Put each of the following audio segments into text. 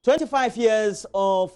25 years of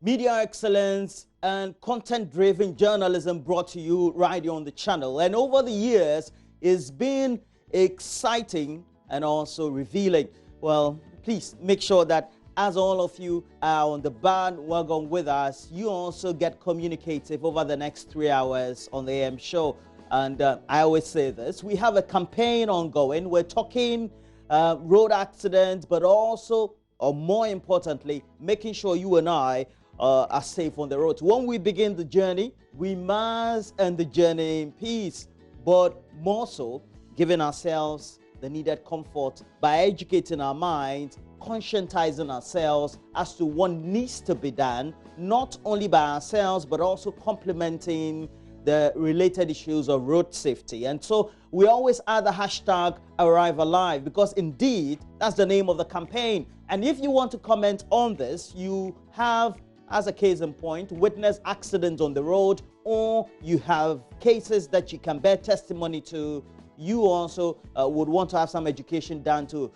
media excellence and content-driven journalism brought to you right here on the channel. And over the years, it's been exciting and also revealing. Well, please make sure that as all of you are on the bandwagon with us, you also get communicative over the next 3 hours on the AM show. And I always say this, we have a campaign ongoing. We're talking road accidents, but also, or more importantly, making sure you and I are safe on the roads. When we begin the journey, we must end the journey in peace, but more so, giving ourselves the needed comfort by educating our minds, conscientizing ourselves as to what needs to be done, not only by ourselves, but also complementing the related issues of road safety. And so we always add the hashtag Arrive Alive, because indeed that's the name of the campaign. And if you want to comment on this, you have, as a case in point, witnessed accidents on the road, or you have cases that you can bear testimony to, you also would want to have some education done to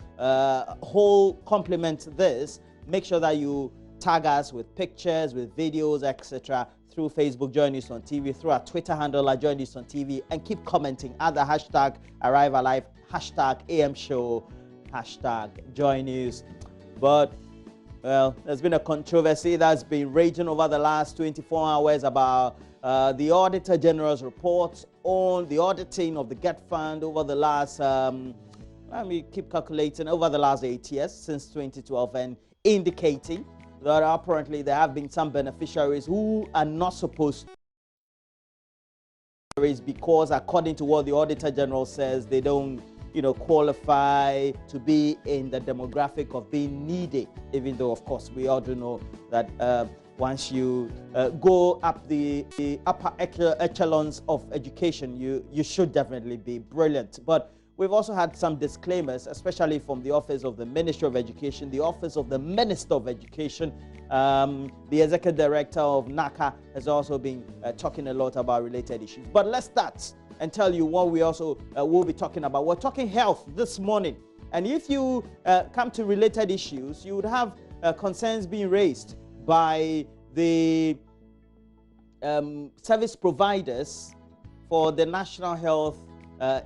whole complement this. Make sure that you tag us with pictures, with videos, etc. through Facebook Joy News on TV, through our Twitter handle at Joy News on TV, and keep commenting at the hashtag Arrive Alive, hashtag AM Show, hashtag Joy News. But well, there's been a controversy that's been raging over the last 24 hours about the Auditor General's report on the auditing of the GET Fund over the last, let me keep calculating, over the last 8 years since 2012, and indicating that apparently there have been some beneficiaries who are not supposed to, because according to what the Auditor General says, they don't qualify to be in the demographic of being needy, even though, of course, we all do know that once you go up the upper echelons of education, you should definitely be brilliant. But we've also had some disclaimers, especially from the Office of the Ministry of Education, the Office of the Minister of Education. The Executive Director of NACA has also been talking a lot about related issues. But let's start and tell you what we also will be talking about. We're talking health this morning. And if you come to related issues, you would have concerns being raised by the service providers for the National Health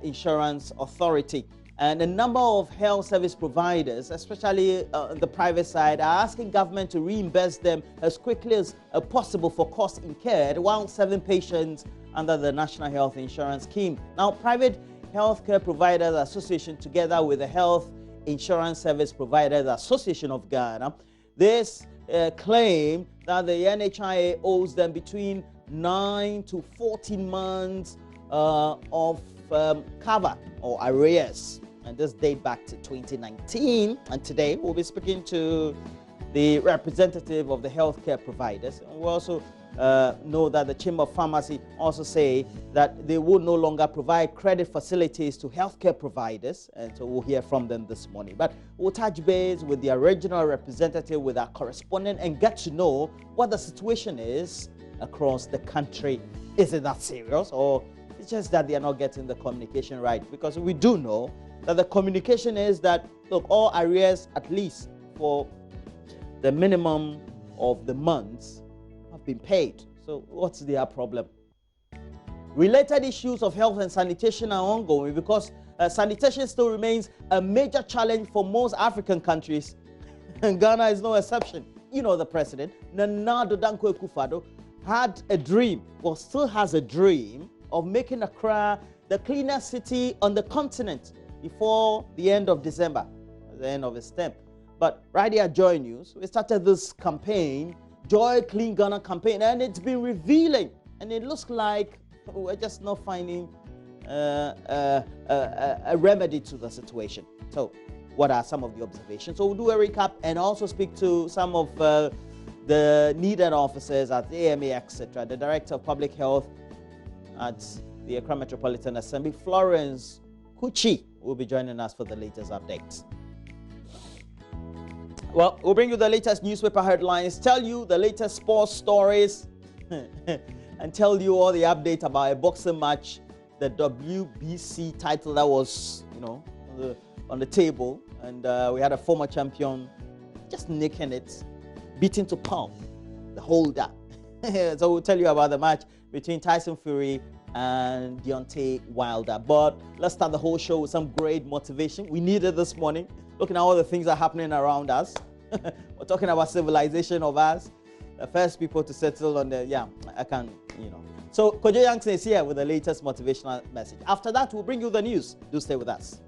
Insurance Authority. And a number of health service providers, especially on the private side, are asking government to reimburse them as quickly as possible for costs incurred while serving patients under the National Health Insurance Scheme. Now, Private Healthcare Providers Association, together with the Health Insurance Service Providers Association of Ghana, this claim that the NHIA owes them between 9 to 14 months of cover or arrears, and this date back to 2019. And today we'll be speaking to the representative of the healthcare providers. And we also know that the Chamber of Pharmacy also say that they will no longer provide credit facilities to healthcare providers, and so we'll hear from them this morning. But we'll touch base with the original representative, with our correspondent, and get to know what the situation is across the country. Is it that serious, or it's just that they are not getting the communication right? Because we do know that the communication is that, look, all arrears, at least for the minimum of the months, have been paid. So what's their problem? Related issues of health and sanitation are ongoing, because sanitation still remains a major challenge for most African countries, and Ghana is no exception. You know, the president, Nana Addo Dankwa Akufo-Addo, had a dream, or still has a dream, of making Accra the cleanest city on the continent before the end of December, the end of his term. But right here at Joy News, we started this campaign, Joy Clean Ghana campaign, and it's been revealing. And it looks like we're just not finding a remedy to the situation. So what are some of the observations? So we'll do a recap and also speak to some of the needed officers at the AMA, etc. The Director of Public Health at the Accra Metropolitan Assembly, Florence Kuchi, will be joining us for the latest updates. Well, we'll bring you the latest newspaper headlines, tell you the latest sports stories, and tell you all the updates about a boxing match, the WBC title that was, on the table, and we had a former champion just nicking it, beating to pulp, the holder. So we'll tell you about the match between Tyson Fury and Deontay Wilder. But let's start the whole show with some great motivation. We need it this morning, looking at all the things that are happening around us. We're talking about civilization of us. The first people to settle on So Kojo Yankson is here with the latest motivational message. After that, we'll bring you the news. Do stay with us.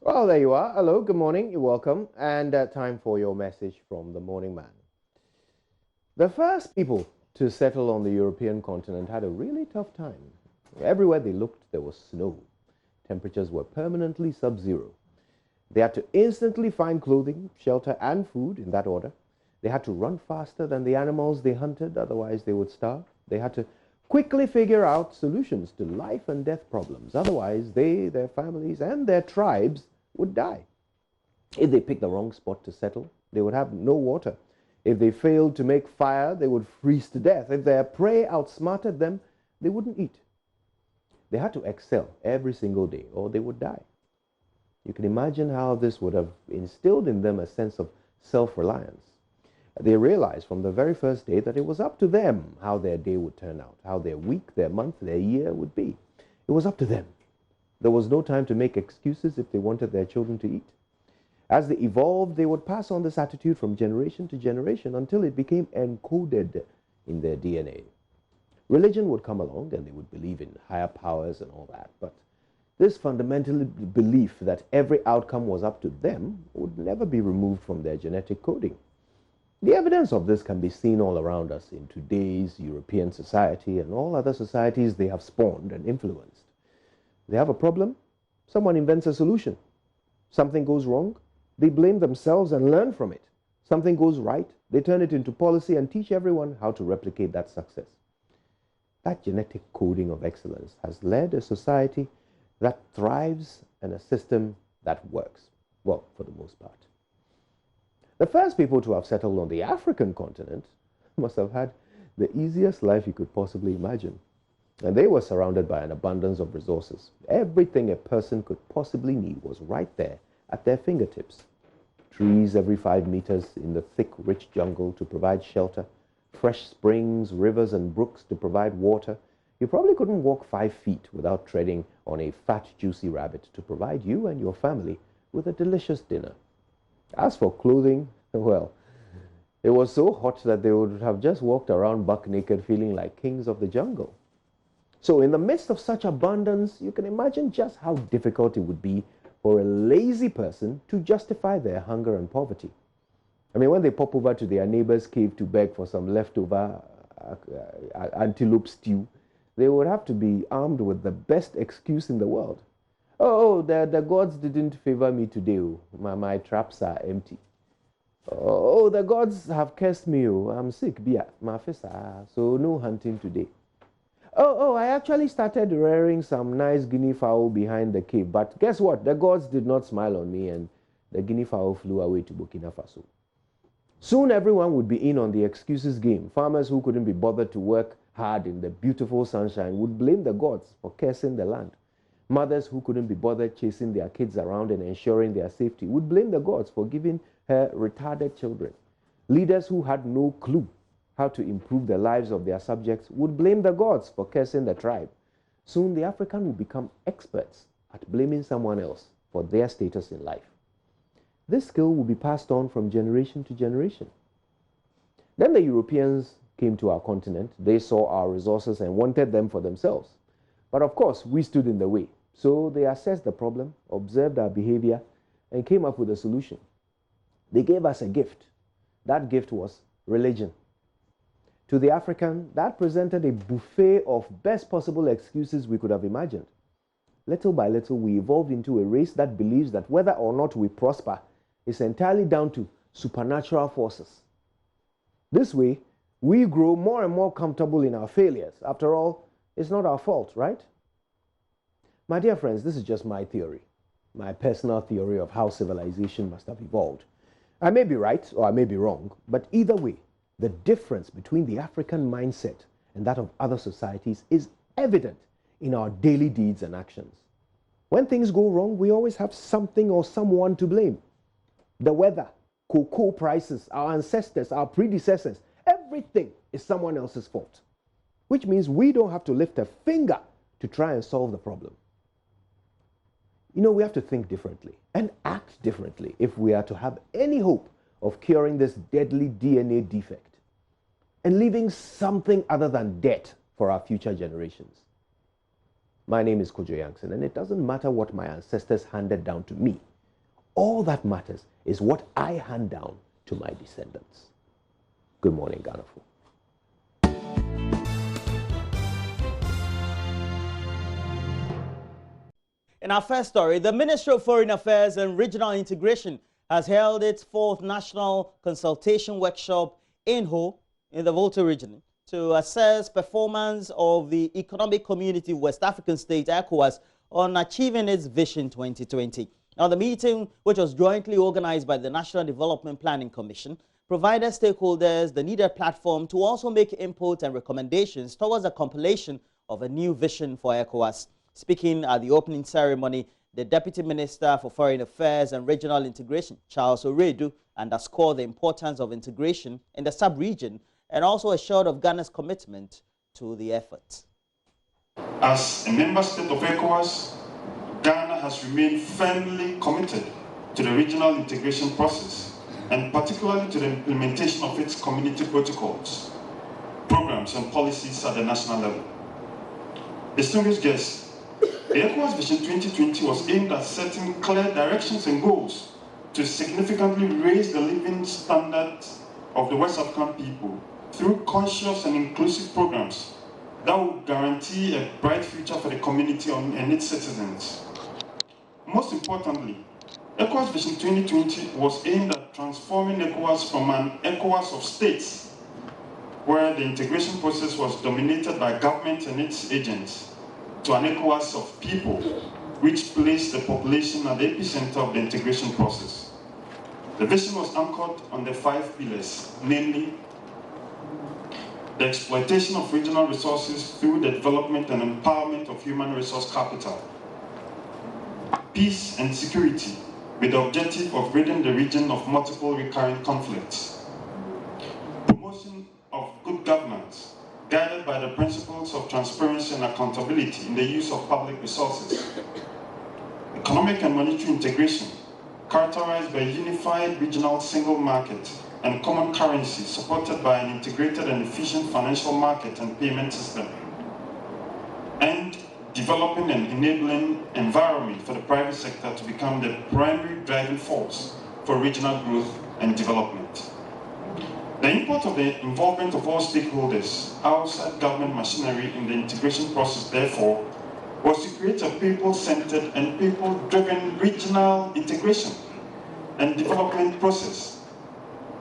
Well, there you are. Hello, good morning, you're welcome. And time for your message from the Morning Man. The first people to settle on the European continent had a really tough time. Everywhere they looked, there was snow. Temperatures were permanently sub-zero. They had to instantly find clothing, shelter, and food in that order. They had to run faster than the animals they hunted, otherwise they would starve. They had to quickly figure out solutions to life and death problems, otherwise they, their families, and their tribes would die. If they picked the wrong spot to settle, they would have no water. If they failed to make fire, they would freeze to death. If their prey outsmarted them, they wouldn't eat. They had to excel every single day, or they would die. You can imagine how this would have instilled in them a sense of self-reliance. They realized from the very first day that it was up to them how their day would turn out, how their week, their month, their year would be. It was up to them. There was no time to make excuses if they wanted their children to eat. As they evolved, they would pass on this attitude from generation to generation until it became encoded in their DNA. Religion would come along and they would believe in higher powers and all that, but this fundamental belief that every outcome was up to them would never be removed from their genetic coding. The evidence of this can be seen all around us in today's European society and all other societies they have spawned and influenced. They have a problem, someone invents a solution. Something goes wrong, they blame themselves and learn from it. Something goes right, they turn it into policy and teach everyone how to replicate that success. That genetic coding of excellence has led a society that thrives and a system that works, well, for the most part. The first people to have settled on the African continent must have had the easiest life you could possibly imagine. And they were surrounded by an abundance of resources. Everything a person could possibly need was right there at their fingertips. Trees every 5 meters in the thick, rich jungle to provide shelter, fresh springs, rivers, and brooks to provide water. You probably couldn't walk 5 feet without treading on a fat, juicy rabbit to provide you and your family with a delicious dinner. As for clothing, well, it was so hot that they would have just walked around buck naked feeling like kings of the jungle. So in the midst of such abundance, you can imagine just how difficult it would be for a lazy person to justify their hunger and poverty. I mean, when they pop over to their neighbor's cave to beg for some leftover antelope stew, they would have to be armed with the best excuse in the world. The gods didn't favor me today. My traps are empty. Oh, the gods have cursed me. I'm sick, so no hunting today. I actually started rearing some nice guinea fowl behind the cave, but guess what? The gods did not smile on me and the guinea fowl flew away to Burkina Faso. Soon everyone would be in on the excuses game. Farmers who couldn't be bothered to work hard in the beautiful sunshine would blame the gods for cursing the land. Mothers who couldn't be bothered chasing their kids around and ensuring their safety would blame the gods for giving her retarded children. Leaders who had no clue how to improve the lives of their subjects would blame the gods for cursing the tribe. Soon the African would become experts at blaming someone else for their status in life. This skill will be passed on from generation to generation. Then the Europeans came to our continent. They saw our resources and wanted them for themselves. But of course, we stood in the way. So they assessed the problem, observed our behavior, and came up with a solution. They gave us a gift. That gift was religion. To the African, that presented a buffet of best possible excuses we could have imagined. Little by little, we evolved into a race that believes that whether or not we prosper is entirely down to supernatural forces. This way, we grow more and more comfortable in our failures. After all, it's not our fault, right? My dear friends, this is just my theory, my personal theory of how civilization must have evolved. I may be right or I may be wrong, but either way, the difference between the African mindset and that of other societies is evident in our daily deeds and actions. When things go wrong, we always have something or someone to blame. The weather, cocoa prices, our ancestors, our predecessors, everything is someone else's fault. Which means we don't have to lift a finger to try and solve the problem. You know, we have to think differently and act differently if we are to have any hope of curing this deadly DNA defect and leaving something other than debt for our future generations. My name is Kojo Yankson, and it doesn't matter what my ancestors handed down to me. All that matters is what I hand down to my descendants. Good morning, Ghana. In our first story, the Ministry of Foreign Affairs and Regional Integration has held its 4th National Consultation Workshop in Ho, in the Volta region, to assess performance of the Economic Community of West African States, ECOWAS, on achieving its Vision 2020. Now, the meeting, which was jointly organized by the National Development Planning Commission, provided stakeholders the needed platform to also make input and recommendations towards the compilation of a new vision for ECOWAS. Speaking at the opening ceremony, the Deputy Minister for Foreign Affairs and Regional Integration, Charles Oredu, underscored the importance of integration in the sub-region and also assured of Ghana's commitment to the effort. As a member state of ECOWAS, Ghana has remained firmly committed to the regional integration process and particularly to the implementation of its community protocols, programs and policies at the national level. Distinguished guests, the ECOWAS Vision 2020 was aimed at setting clear directions and goals to significantly raise the living standards of the West African people through conscious and inclusive programs that will guarantee a bright future for the community and its citizens. Most importantly, ECOWAS Vision 2020 was aimed at transforming ECOWAS from an ECOWAS of states, where the integration process was dominated by government and its agents, to an ECOWAS of people, which placed the population at the epicenter of the integration process. The vision was anchored on the 5 pillars, namely, the exploitation of regional resources through the development and empowerment of human resource capital, peace and security, with the objective of ridding the region of multiple recurrent conflicts, promotion of good governance, guided by the principles of transparency and accountability in the use of public resources, economic and monetary integration, characterized by a unified regional single market and common currency supported by an integrated and efficient financial market and payment system, and developing an enabling environment for the private sector to become the primary driving force for regional growth and development. The import of the involvement of all stakeholders outside government machinery in the integration process, therefore, was to create a people-centered and people-driven regional integration and development process,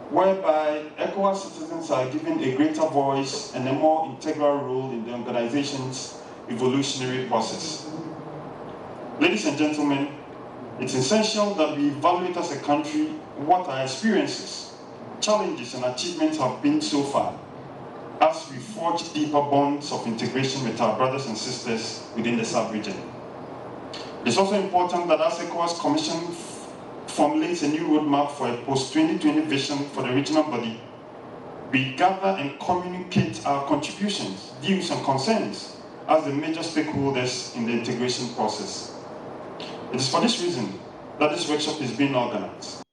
whereby ECOWAS citizens are given a greater voice and a more integral role in the organization's evolutionary process. Ladies and gentlemen, it's essential that we evaluate as a country what our experiences, challenges and achievements have been so far, as we forge deeper bonds of integration with our brothers and sisters within the sub-region. It's also important that as ECOWAS Commission formulates a new roadmap for a post-2020 vision for the regional body, we gather and communicate our contributions, views and concerns as the major stakeholders in the integration process. It is for this reason that this workshop is being organized.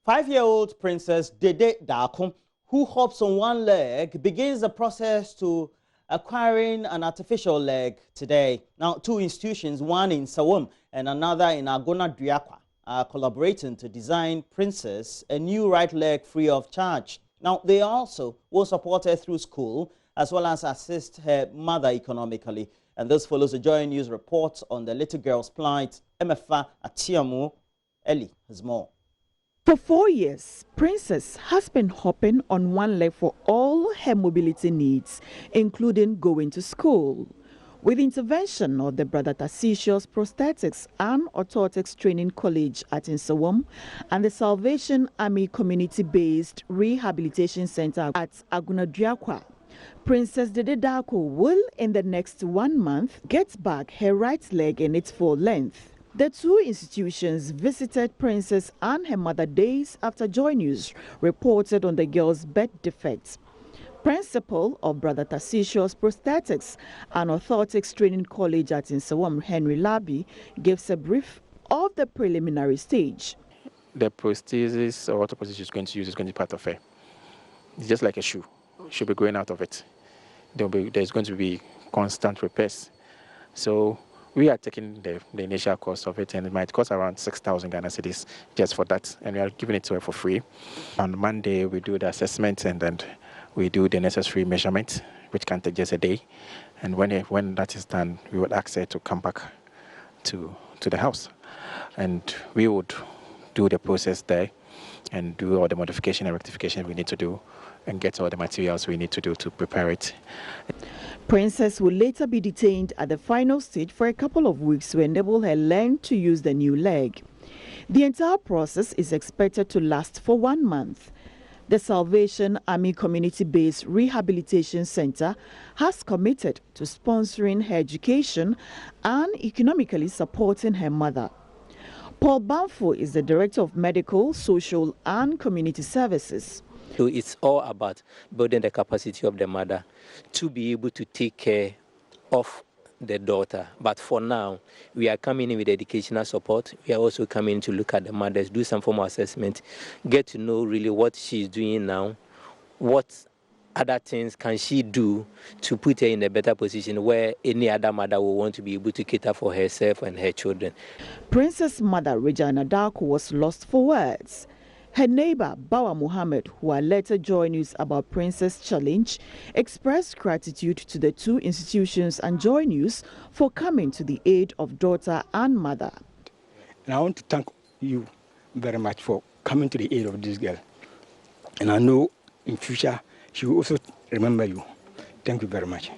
5-year-old Princess Dede Dakum, who hops on one leg, begins the process to acquiring an artificial leg today. Now, 2 institutions, one in Sawam and another in Agona Duakwa, are collaborating to design Princess a new right leg free of charge. Now, they also will support her through school as well as assist her mother economically. And this follows a Joy News report on the little girl's plight. Emefa Atiamu Eli has more. For 4 years, Princess has been hopping on one leg for all her mobility needs, including going to school. With intervention of the Brother Tarsicius Prosthetics and Orthotics Training College at Nsawam and the Salvation Army Community-Based Rehabilitation Center at Aguna Duakwa, Princess Dede Darko will, in the next 1 month, get back her right leg in its full length. The two institutions visited Princess and her mother days after Joy News reported on the girl's birth defects. Principal of Brother Tarsicius Prosthetics and Orthotics Training College at Nsawam, Henry Labi, gives a brief of the preliminary stage. The prosthesis or orthoprosthesis she's going to use is going to be part of her. It's just like a shoe. She'll be growing out of it. There's going to be constant repairs. So we are taking the initial cost of it, and it might cost around 6,000 Ghana cedis just for that, and we are giving it to her for free. On Monday, we do the assessment, and then we do the necessary measurement, which can take just a day. And when that is done, we would ask her to come back to the house, and we would do the process there and do all the modification and rectification we need to do and get all the materials we need to do to prepare it. Princess will later be detained at the final stage for a couple of weeks to enable her learn to use the new leg. The entire process is expected to last for 1 month. The Salvation Army Community-Based Rehabilitation Center has committed to sponsoring her education and economically supporting her mother. Paul Banfo is the Director of Medical, Social and Community Services. So it's all about building the capacity of the mother to be able to take care of the daughter. But for now, we are coming in with educational support. We are also coming to look at the mothers, do some form of assessment, get to know really what she's doing now, what other things can she do to put her in a better position where any other mother will want to be able to cater for herself and her children. Princess' mother, Regina Darko, was lost for words. Her neighbor, Bawa Muhammad, who alerted Joy News about Princess' challenge, expressed gratitude to the two institutions and Joy News for coming to the aid of daughter and mother. And I want to thank you very much for coming to the aid of this girl. And I know in future she will also remember you. Thank you very much.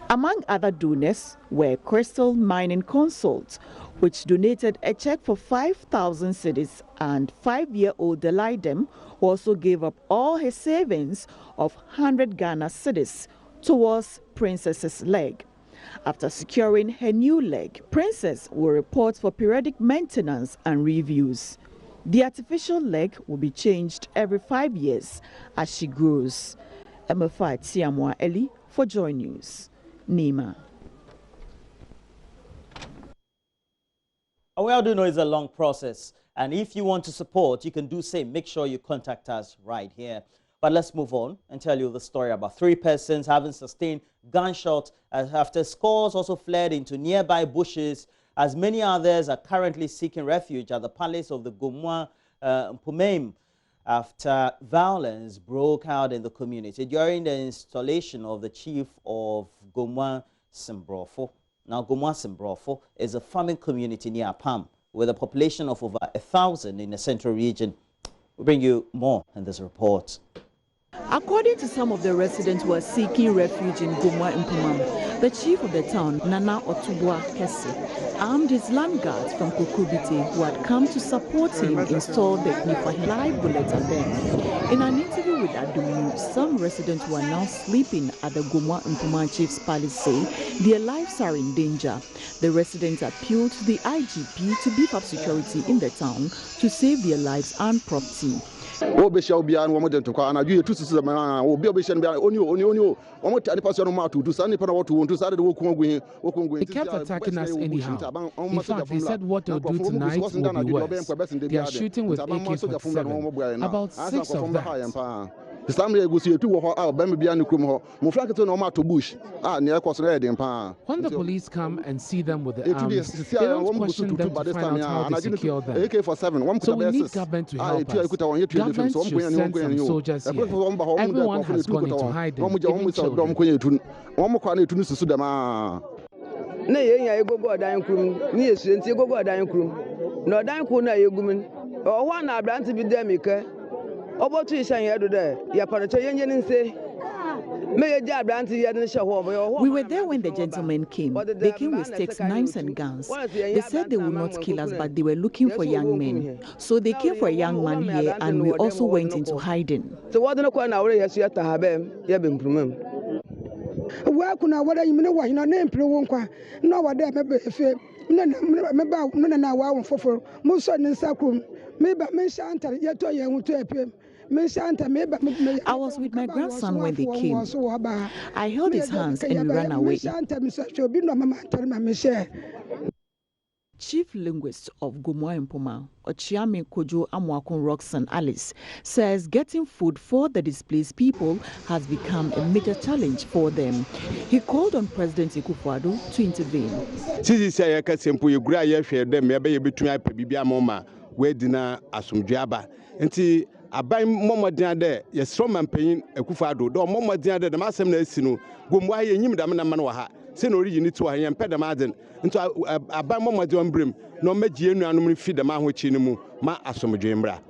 Among other donors were Crystal Mining Consult, which donated a check for 5,000 cedis, and 5-year-old Delaidem, who also gave up all his savings of 100 Ghana cedis towards Princess's leg. After securing her new leg, Princess will report for periodic maintenance and reviews. The artificial leg will be changed every 5 years as she grows. Emefa Tiamwa Eli for Joy News. Nima. We all do know it's a long process, and if you want to support, you can do same. Make sure you contact us right here. But let's move on and tell you the story about 3 persons having sustained gunshots after scores also fled into nearby bushes, as many others are currently seeking refuge at the palace of the Gomwa Mpumem after violence broke out in the community during the installation of the chief of Gomwa Simbrofo. Now, Gomwa Simbrofo is a farming community near Pam with a population of over 1,000 in the central region. We'll bring you more in this report. According to some of the residents who are seeking refuge in Gomwa Mpumam, the chief of the town, Nana Otubwa Kese, armed his land guards from Kokubite who had come to support him install the Nifahilai bullet at them. In an interview with Adumu, some residents who are now sleeping at the Gomwa Mpumam chief's palace say their lives are in danger. The residents appealed to the IGP to beef up security in the town to save their lives and property. The kept attacking us anyhow. In fact, they said what they'll do tonight will be worse. They are shooting with AK-47, about 6 of them. When the police come and see them with the arms, they don't question them to find out how they secure them. So we need government to help us. Government should send some soldiers here. Everyone has gone into hiding, even children. We were there when the gentlemen came. They came with sticks, knives and guns. They said they would not kill us, but they were looking for young men. So they came for a young man here, and we also went into hiding. Work on what I mean, why not name Pluonqua? No, what there may be a fair. No, wow, for most in Sacrum. Maybe I mentioned yet to you to appear. I was with my grandson when they came. I held his hands and we ran away. Chief linguist of Gomoa Mpoma, Ochiame Kojo Amwakun Roxanne Alice, says getting food for the displaced people has become a major challenge for them. He called on President Akufo-Addo to intervene. Sisi say ka sempo ye gura ye hwe dem me be ye betun ape bibia moma we dina asomdwaba. Nti aban momodin de ye sroma mpanyin Akufo-Addo do momodin de ma asem na asi no Gomoa ye nyim dam na ma no ha. Se no origin to ha ye mpeda maden nto aban momodin ombrem no magie nuanom fi de ma hochi no mu ma asomdwe mbra.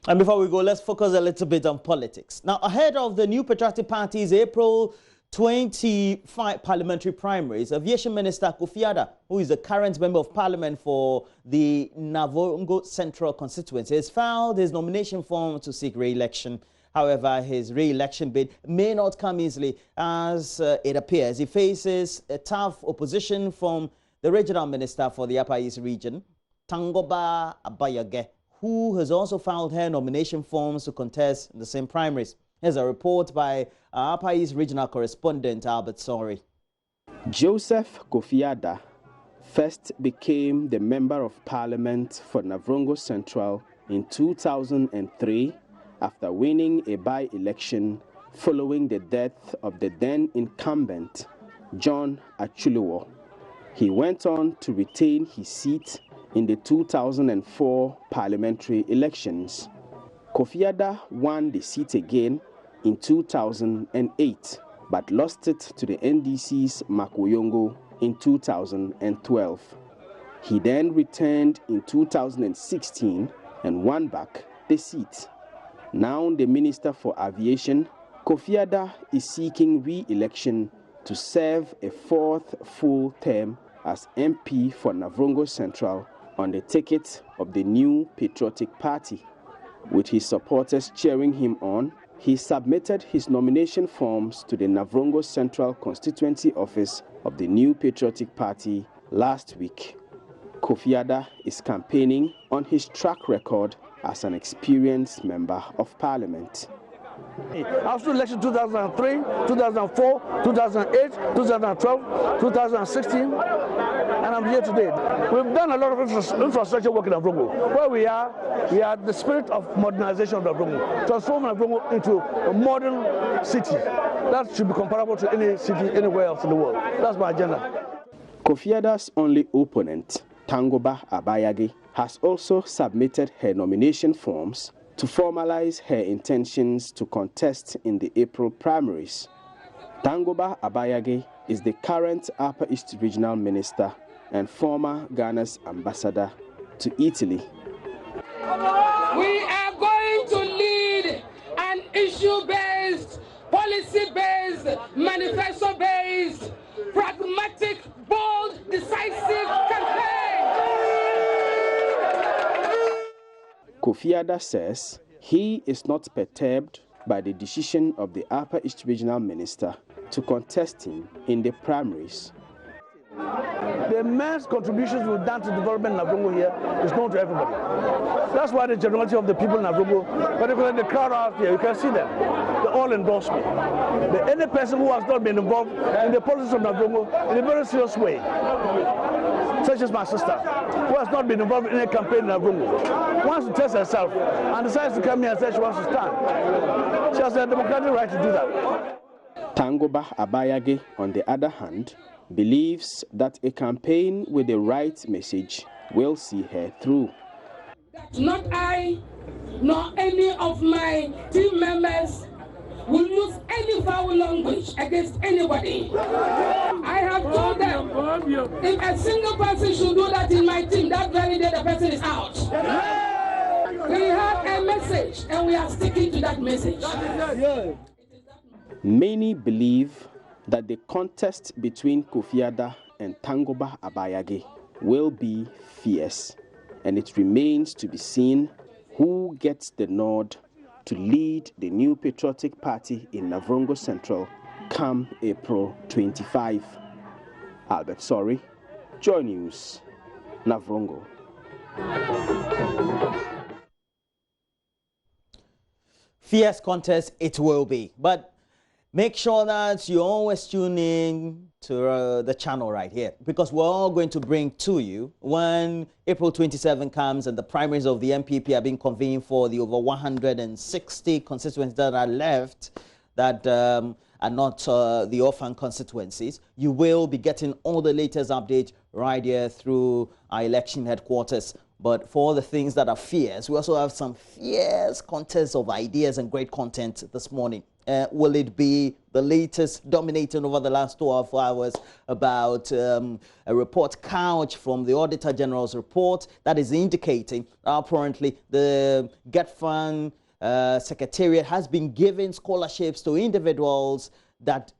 And before we go, let's focus a little bit on politics. Now, ahead of the New Patriotic Party's April 25 parliamentary primaries, Aviation Minister Kofi Adda, who is the current member of parliament for the Navrongo Central constituency, has filed his nomination form to seek re-election. However, his re-election bid may not come easily, as it appears. He faces a tough opposition from the regional minister for the Upper East region, Tangoba Abayage, who has also filed her nomination forms to contest in the same primaries. Here's a report by our Upper East regional correspondent, Albert Sori. Joseph Kofi Adda first became the Member of Parliament for Navrongo Central in 2003 after winning a by-election following the death of the then incumbent, John Achuluwo. He went on to retain his seat in the 2004 parliamentary elections. Kofi Adda won the seat again in 2008, but lost it to the NDC's Mark Oyongo in 2012. He then returned in 2016 and won back the seat. Now the Minister for Aviation, Kofi Adda is seeking re-election to serve a fourth full term as MP for Navrongo Central on the ticket of the New Patriotic Party. With his supporters cheering him on, he submitted his nomination forms to the Navrongo Central constituency office of the New Patriotic Party last week. Kofi Adda is campaigning on his track record as an experienced member of parliament. I was in election 2003, 2004, 2008, 2012, 2016, and I'm here today. We've done a lot of infrastructure work in Navrongo. Where we are the spirit of modernization of Navrongo, transforming Navrongo into a modern city. That should be comparable to any city anywhere else in the world. That's my agenda. Kofi Adda's only opponent, Tangoba Abayage, has also submitted her nomination forms to formalize her intentions to contest in the April primaries. Tangoba Abayage is the current Upper East Regional Minister and former Ghana's ambassador to Italy. We are going to lead an issue-based, policy-based, manifesto-based, pragmatic, bold, decisive campaign. Kofi Adda says he is not perturbed by the decision of the Upper East Regional Minister to contest him in the primaries. The immense contributions we've done to development in Navrongo here is known to everybody. That's why the generality of the people in Navrongo, particularly the crowd out here, you can see them, they all endorse me. Any person who has not been involved in the politics of Navrongo in a very serious way, such as my sister, who has not been involved in any campaign in Navrongo, wants to test herself and decides to come here and say she wants to stand. She has a democratic right to do that. Tangoba Abayage, on the other hand, believes that a campaign with the right message will see her through. Not I, nor any of my team members will use any foul foul language against anybody. I have told them, if a single person should do that in my team, that very day the person is out. We have a message, and we are sticking to that message. Many believe that the contest between Kofi Adda and Tangoba Abayage will be fierce, and it remains to be seen who gets the nod to lead the New Patriotic Party in Navrongo Central come April 25. Albert Sorry, Joy News, Navrongo. Fierce contest it will be, but make sure that you always tune in to the channel right here, because we're all going to bring to you when April 27 comes and the primaries of the MPP are being convened for the over 160 constituencies that are left that are not the orphan constituencies. You will be getting all the latest updates right here through our election headquarters. But for all the things that are fierce, we also have some fierce contests of ideas and great content this morning. Will it be the latest dominating over the last 12 hours about a report couch from the Auditor General's report that is indicating apparently the GetFund Secretariat has been giving scholarships to individuals that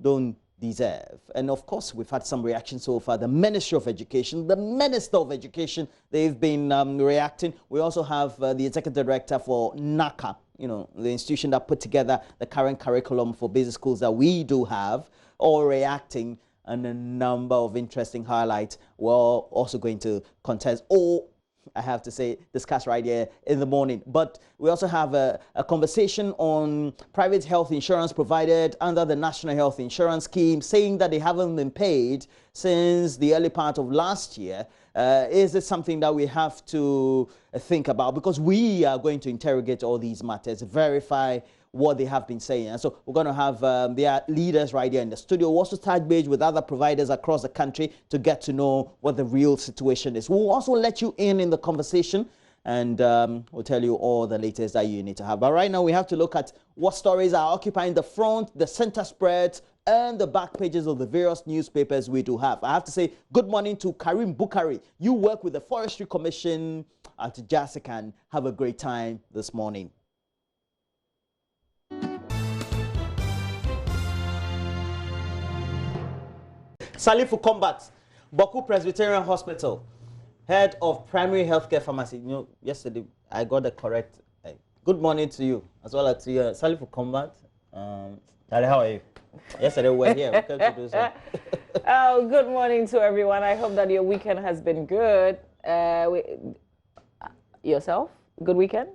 don't deserve. And of course, we've had some reaction so far. The Ministry of Education, the Minister of Education, they've been reacting. We also have the Executive Director for NACA, you know, the institution that put together the current curriculum for basic schools that we do have, all reacting, and a number of interesting highlights. We're also going to contest, or I have to say, discuss right here in the morning. But we also have a conversation on private health insurance provided under the National Health Insurance Scheme, saying that they haven't been paid since the early part of last year. Is it something that we have to think about? Because we are going to interrogate all these matters, verify what they have been saying. And so we're going to have their leaders right here in the studio. We'll also touch base with other providers across the country to get to know what the real situation is. We'll also let you in the conversation, and we'll tell you all the latest that you need to have. But right now we have to look at what stories are occupying the front, the center spreads, and the back pages of the various newspapers we do have. I have to say good morning to Karim Bukari. You work with the Forestry Commission at Jasikan. Have a great time this morning. Salifu Combat, Boku Presbyterian Hospital, head of primary healthcare pharmacy. You know, yesterday I got the correct. Good morning to you, as well as to you, Salifu Combat. How are you? Yesterday we were here. We came to do so. Oh, good morning to everyone. I hope that your weekend has been good. Yourself? Good weekend?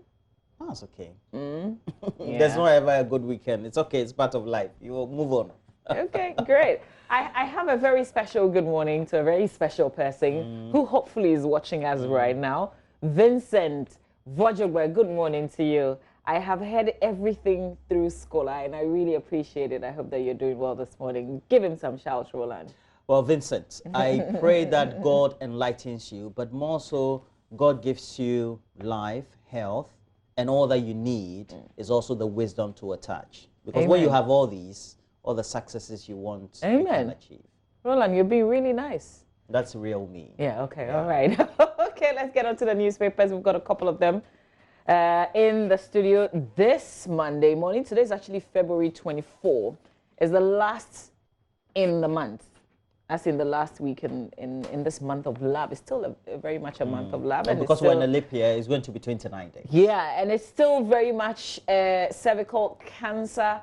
Oh, it's okay. Yeah. There's no ever a good weekend. It's okay. It's part of life. You will move on. Okay, great. I have a very special good morning to a very special person who hopefully is watching us right now. Vincent Vojogwe, good morning to you. I have heard everything through Scholar, and I really appreciate it. I hope that you're doing well this morning. Give him some shouts, Roland. Well, Vincent, I pray that God enlightens you, but more so, God gives you life, health, and all that you need is also the wisdom to attach. Because Amen. when you have all these, all the successes you want, Amen. you can achieve. Roland, you're being really nice. That's real me. Yeah, okay, all right. Okay, let's get on to the newspapers. We've got a couple of them in the studio this Monday morning. Today is actually February 24. It's the last in the month, as in the last week in this month of love. It's still very much a month of love. And because we're in a leap year, it's going to be 29 days. Yeah, and it's still very much cervical cancer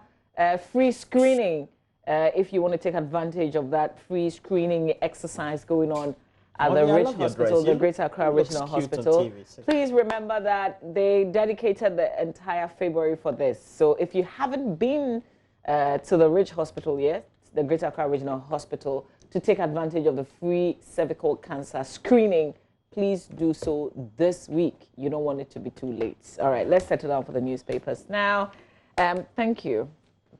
free screening. If you want to take advantage of that free screening exercise going on at the Rich Hospital, the Greater Accra Regional Hospital. Please remember that they dedicated the entire February for this. So if you haven't been to the Rich Hospital yet, the Greater Accra Regional Hospital, to take advantage of the free cervical cancer screening, please do so this week. You don't want it to be too late. All right, let's settle down for the newspapers now. Thank you,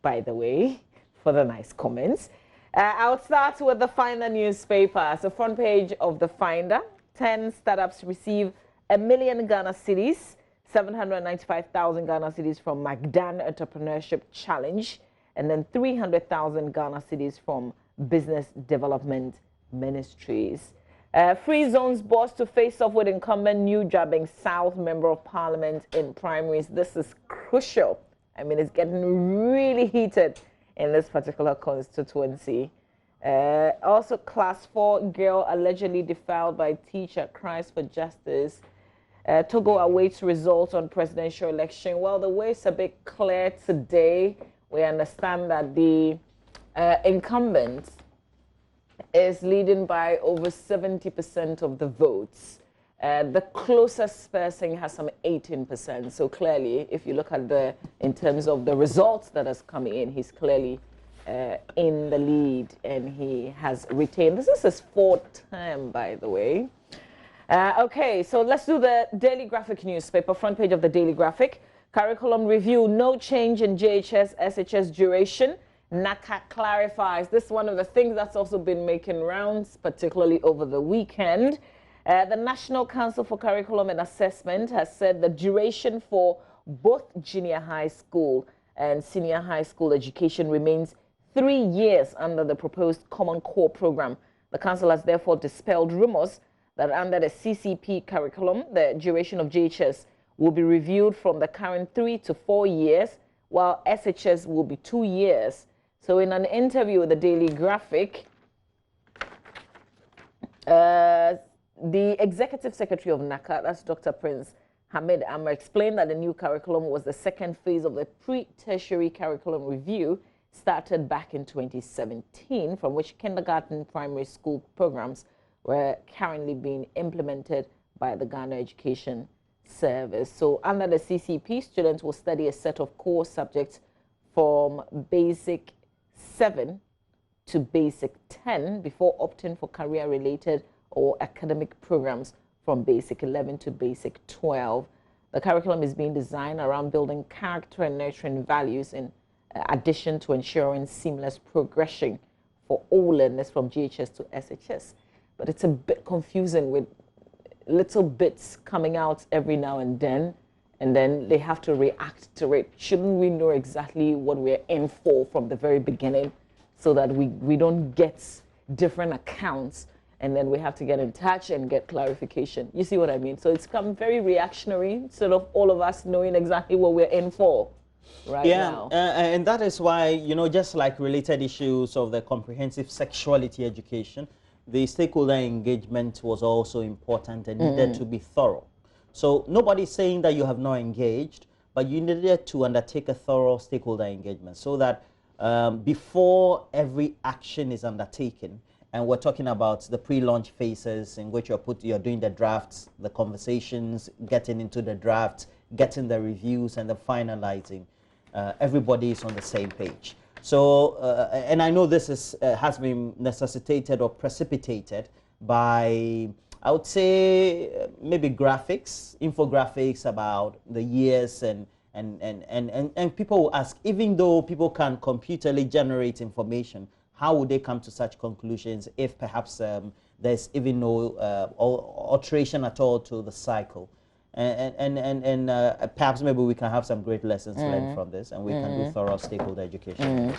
by the way, for the nice comments. I'll start with the Finder newspaper. So front page of the Finder, 10 startups receive 1 million Ghana cedis, 795,000 Ghana cedis from Magdan Entrepreneurship Challenge. and then 300,000 Ghana cedis from Business Development Ministries. Free Zones boss to face off with incumbent New Jabing South Member of Parliament in primaries. This is crucial. I mean, it's getting really heated in this particular constituency. Also, Class 4 girl allegedly defiled by teacher cries for justice. Togo awaits results on presidential election. Well, the way is a bit clear today. We understand that the incumbent is leading by over 70% of the votes. The closest person has some 18%. So clearly, if you look at in terms of the results that has come in, he's clearly in the lead, and he has retained. This is his 4th term, by the way. Okay, so let's do the Daily Graphic newspaper, front page of the Daily Graphic. Curriculum review, no change in JHS, SHS duration. NACA clarifies. This is one of the things that's also been making rounds, particularly over the weekend. The National Council for Curriculum and Assessment has said the duration for both junior high school and senior high school education remains 3 years under the proposed Common Core program. The council has therefore dispelled rumors that under the CCP curriculum, the duration of JHS will be reviewed from the current 3 to 4 years, while SHS will be 2 years. So in an interview with the Daily Graphic, the Executive Secretary of NACA, that's Dr. Prince Hamid Amr, explained that the new curriculum was the second phase of the pre-tertiary curriculum review started back in 2017, from which kindergarten primary school programs were currently being implemented by the Ghana Education Service. So under the CCP, students will study a set of core subjects from Basic 7 to Basic 10 before opting for career-related or academic programs from Basic 11 to Basic 12. The curriculum is being designed around building character and nurturing values in addition to ensuring seamless progression for all learners from GHS to SHS. But it's a bit confusing with little bits coming out every now and then they have to react to it. Shouldn't we know exactly what we're in for from the very beginning so that we don't get different accounts and then we have to get in touch and get clarification? You see what I mean? So it's come very reactionary instead of all of us knowing exactly what we're in for right now. And that is why, you know, just like related issues of the comprehensive sexuality education, the stakeholder engagement was also important and needed to be thorough. So nobody's saying that you have not engaged, but you needed to undertake a thorough stakeholder engagement so that before every action is undertaken, and we're talking about the pre-launch phases in which you're doing the drafts, the conversations, getting into the drafts, getting the reviews, and the finalizing, everybody is on the same page. So, and I know this has been necessitated or precipitated by, I would say, maybe graphics, infographics about the years, and people will ask, even though people can computerly generate information, how would they come to such conclusions if perhaps there's even no alteration at all to the cycle? And perhaps maybe we can have some great lessons learned from this, and we can do thorough stakeholder education.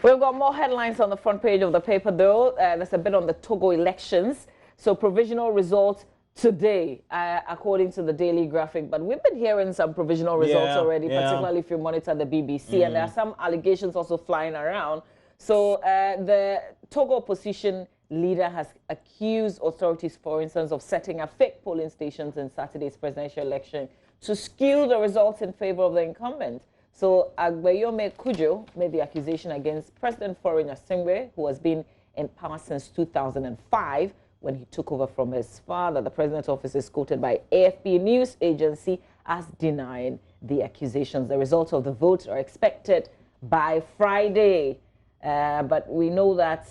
We've got more headlines on the front page of the paper, though. There's a bit on the Togo elections. So provisional results today, according to the Daily Graphic. But we've been hearing some provisional results already, particularly if you monitor the BBC. And there are some allegations also flying around. So the Togo opposition leader has accused authorities, for instance, of setting up fake polling stations in Saturday's presidential election to skew the results in favor of the incumbent. So Agbeyome Kujo made the accusation against President Faure Gnassingbé, who has been in power since 2005 when he took over from his father. The president's office is quoted by AFP news agency as denying the accusations. The results of the vote are expected by Friday. But we know that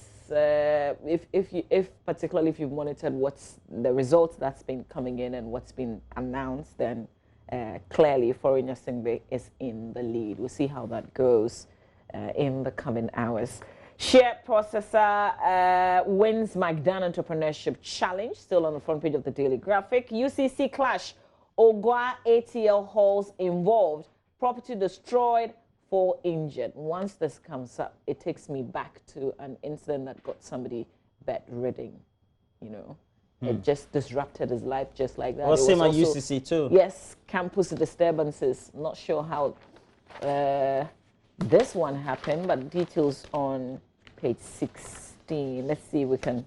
particularly if you've monitored what's the results that's been coming in and what's been announced, then clearly Faure Gnassingbé is in the lead. We'll see how that goes in the coming hours. Share processor wins Magdan Entrepreneurship Challenge, still on the front page of the Daily Graphic. UCC clash, Ogwa ATL halls involved, property destroyed, 4 injured. Once this comes up, it takes me back to an incident that got somebody bedridden, you know. It just disrupted his life just like that. Well, same at UCC too. Yes, campus disturbances. Not sure how this one happened, but details on page 16. Let's see if we can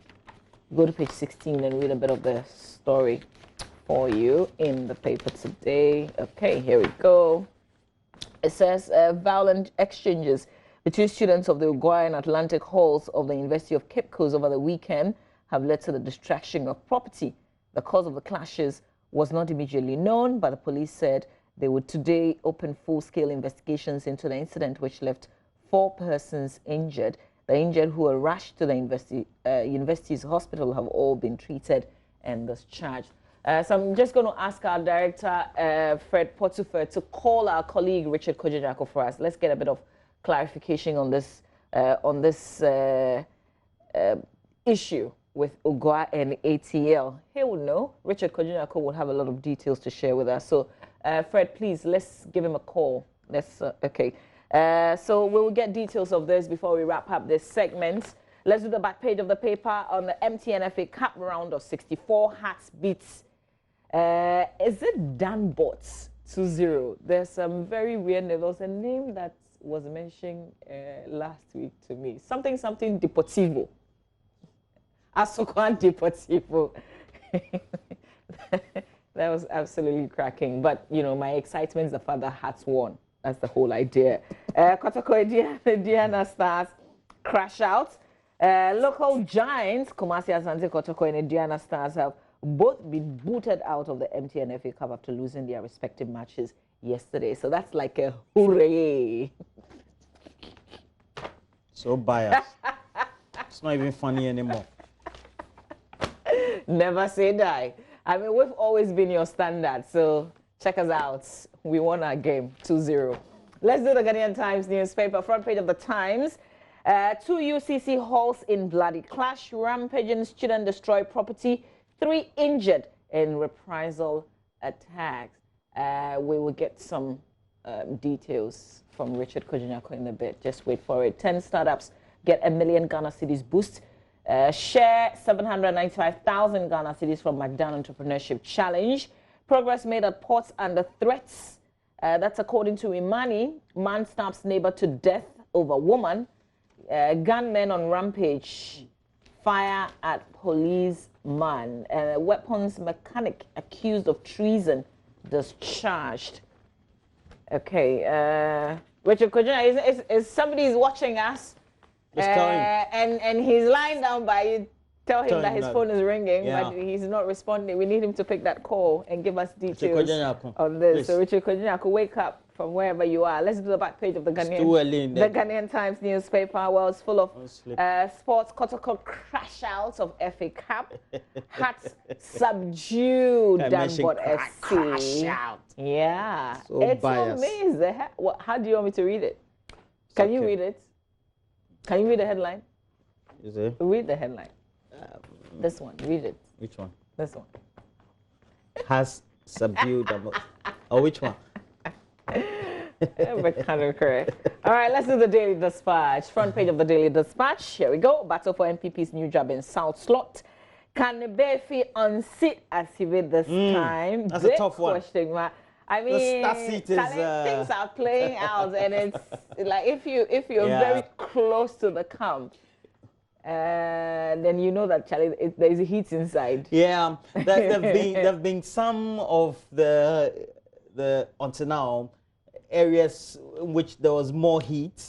go to page 16 and read a bit of the story for you in the paper today. Okay, here we go. It says violent exchanges between students of the Ugua and Atlantic halls of the University of Cape Coast over the weekend have led to the destruction of property. The cause of the clashes was not immediately known, but the police said they would today open full-scale investigations into the incident, which left 4 persons injured. The injured who were rushed to the university's hospital have all been treated and discharged. So I'm just going to ask our director, Fred Potifer, to call our colleague Richard Kojo-Nyarko for us. Let's get a bit of clarification on this issue with Ugua and ATL. He will know. Richard Kojo-Nyarko will have a lot of details to share with us. So, Fred, please, let's give him a call. Okay. So we will get details of this before we wrap up this segment. Let's do the back page of the paper on the MTN FA Cup round of 64. Hearts beats. Is it Danbots 2-0? There's some very weird names. There was a name that was mentioned last week to me. Something Deportivo. Asokwan Deportivo. That was absolutely cracking. But, you know, my excitement is the fact that Hearts won. That's the whole idea. Kotoko Diana Stars crash out. Local giants, Kumasi Asante Kotoko and Diana Stars, have both been booted out of the MTN FA Cup after losing their respective matches yesterday. So that's like a hooray. So biased. It's not even funny anymore. Never say die. I mean, we've always been your standard, so check us out. We won our game 2-0. Let's do the Ghanaian Times newspaper. Front page of the Times. 2 UCC halls in bloody clash. Rampaging student destroy property. 3 injured in reprisal attacks. We will get some details from Richard Kojo-Nyarko in a bit. Just wait for it. 10 startups get $1 million Ghana cedis boost. Share 795,000 Ghana cedis from McDown Entrepreneurship Challenge. Progress made at ports under threats. That's according to Imani. Man stabs neighbor to death over woman. Gunmen on rampage. Fire at policeman. Weapons mechanic accused of treason discharged. Okay. Richard Kojo, is somebody watching us? And he's lying down by you. Tell him that his phone is ringing, but he's not responding. We need him to pick that call and give us details on this. Please. So, Richard Kojo-Nyarko, wake up from wherever you are. Let's do the back page of the Ghanaian Times newspaper. Well, it's full of sports. Kotoko crash out of FA Cup. Hearts subdued Danbot FC. Crash out. Yeah. So it's biased. Amazing. How do you want me to read it? Can you read it? Can you read the headline? Is it? Read the headline. This one. Read it. Which one? This one. Has subdued. Oh, which one? Correct. All right, let's do the Daily Dispatch. Front page of the Daily Dispatch. Here we go. Battle for MPP's new job in South Slot. Can Befi unseat Asibe this time? That's a tough one. I mean, things are playing out, and it's like if you're very close to the camp, then you know that there's a heat inside. Yeah, there've been some of the until now areas in which there was more heat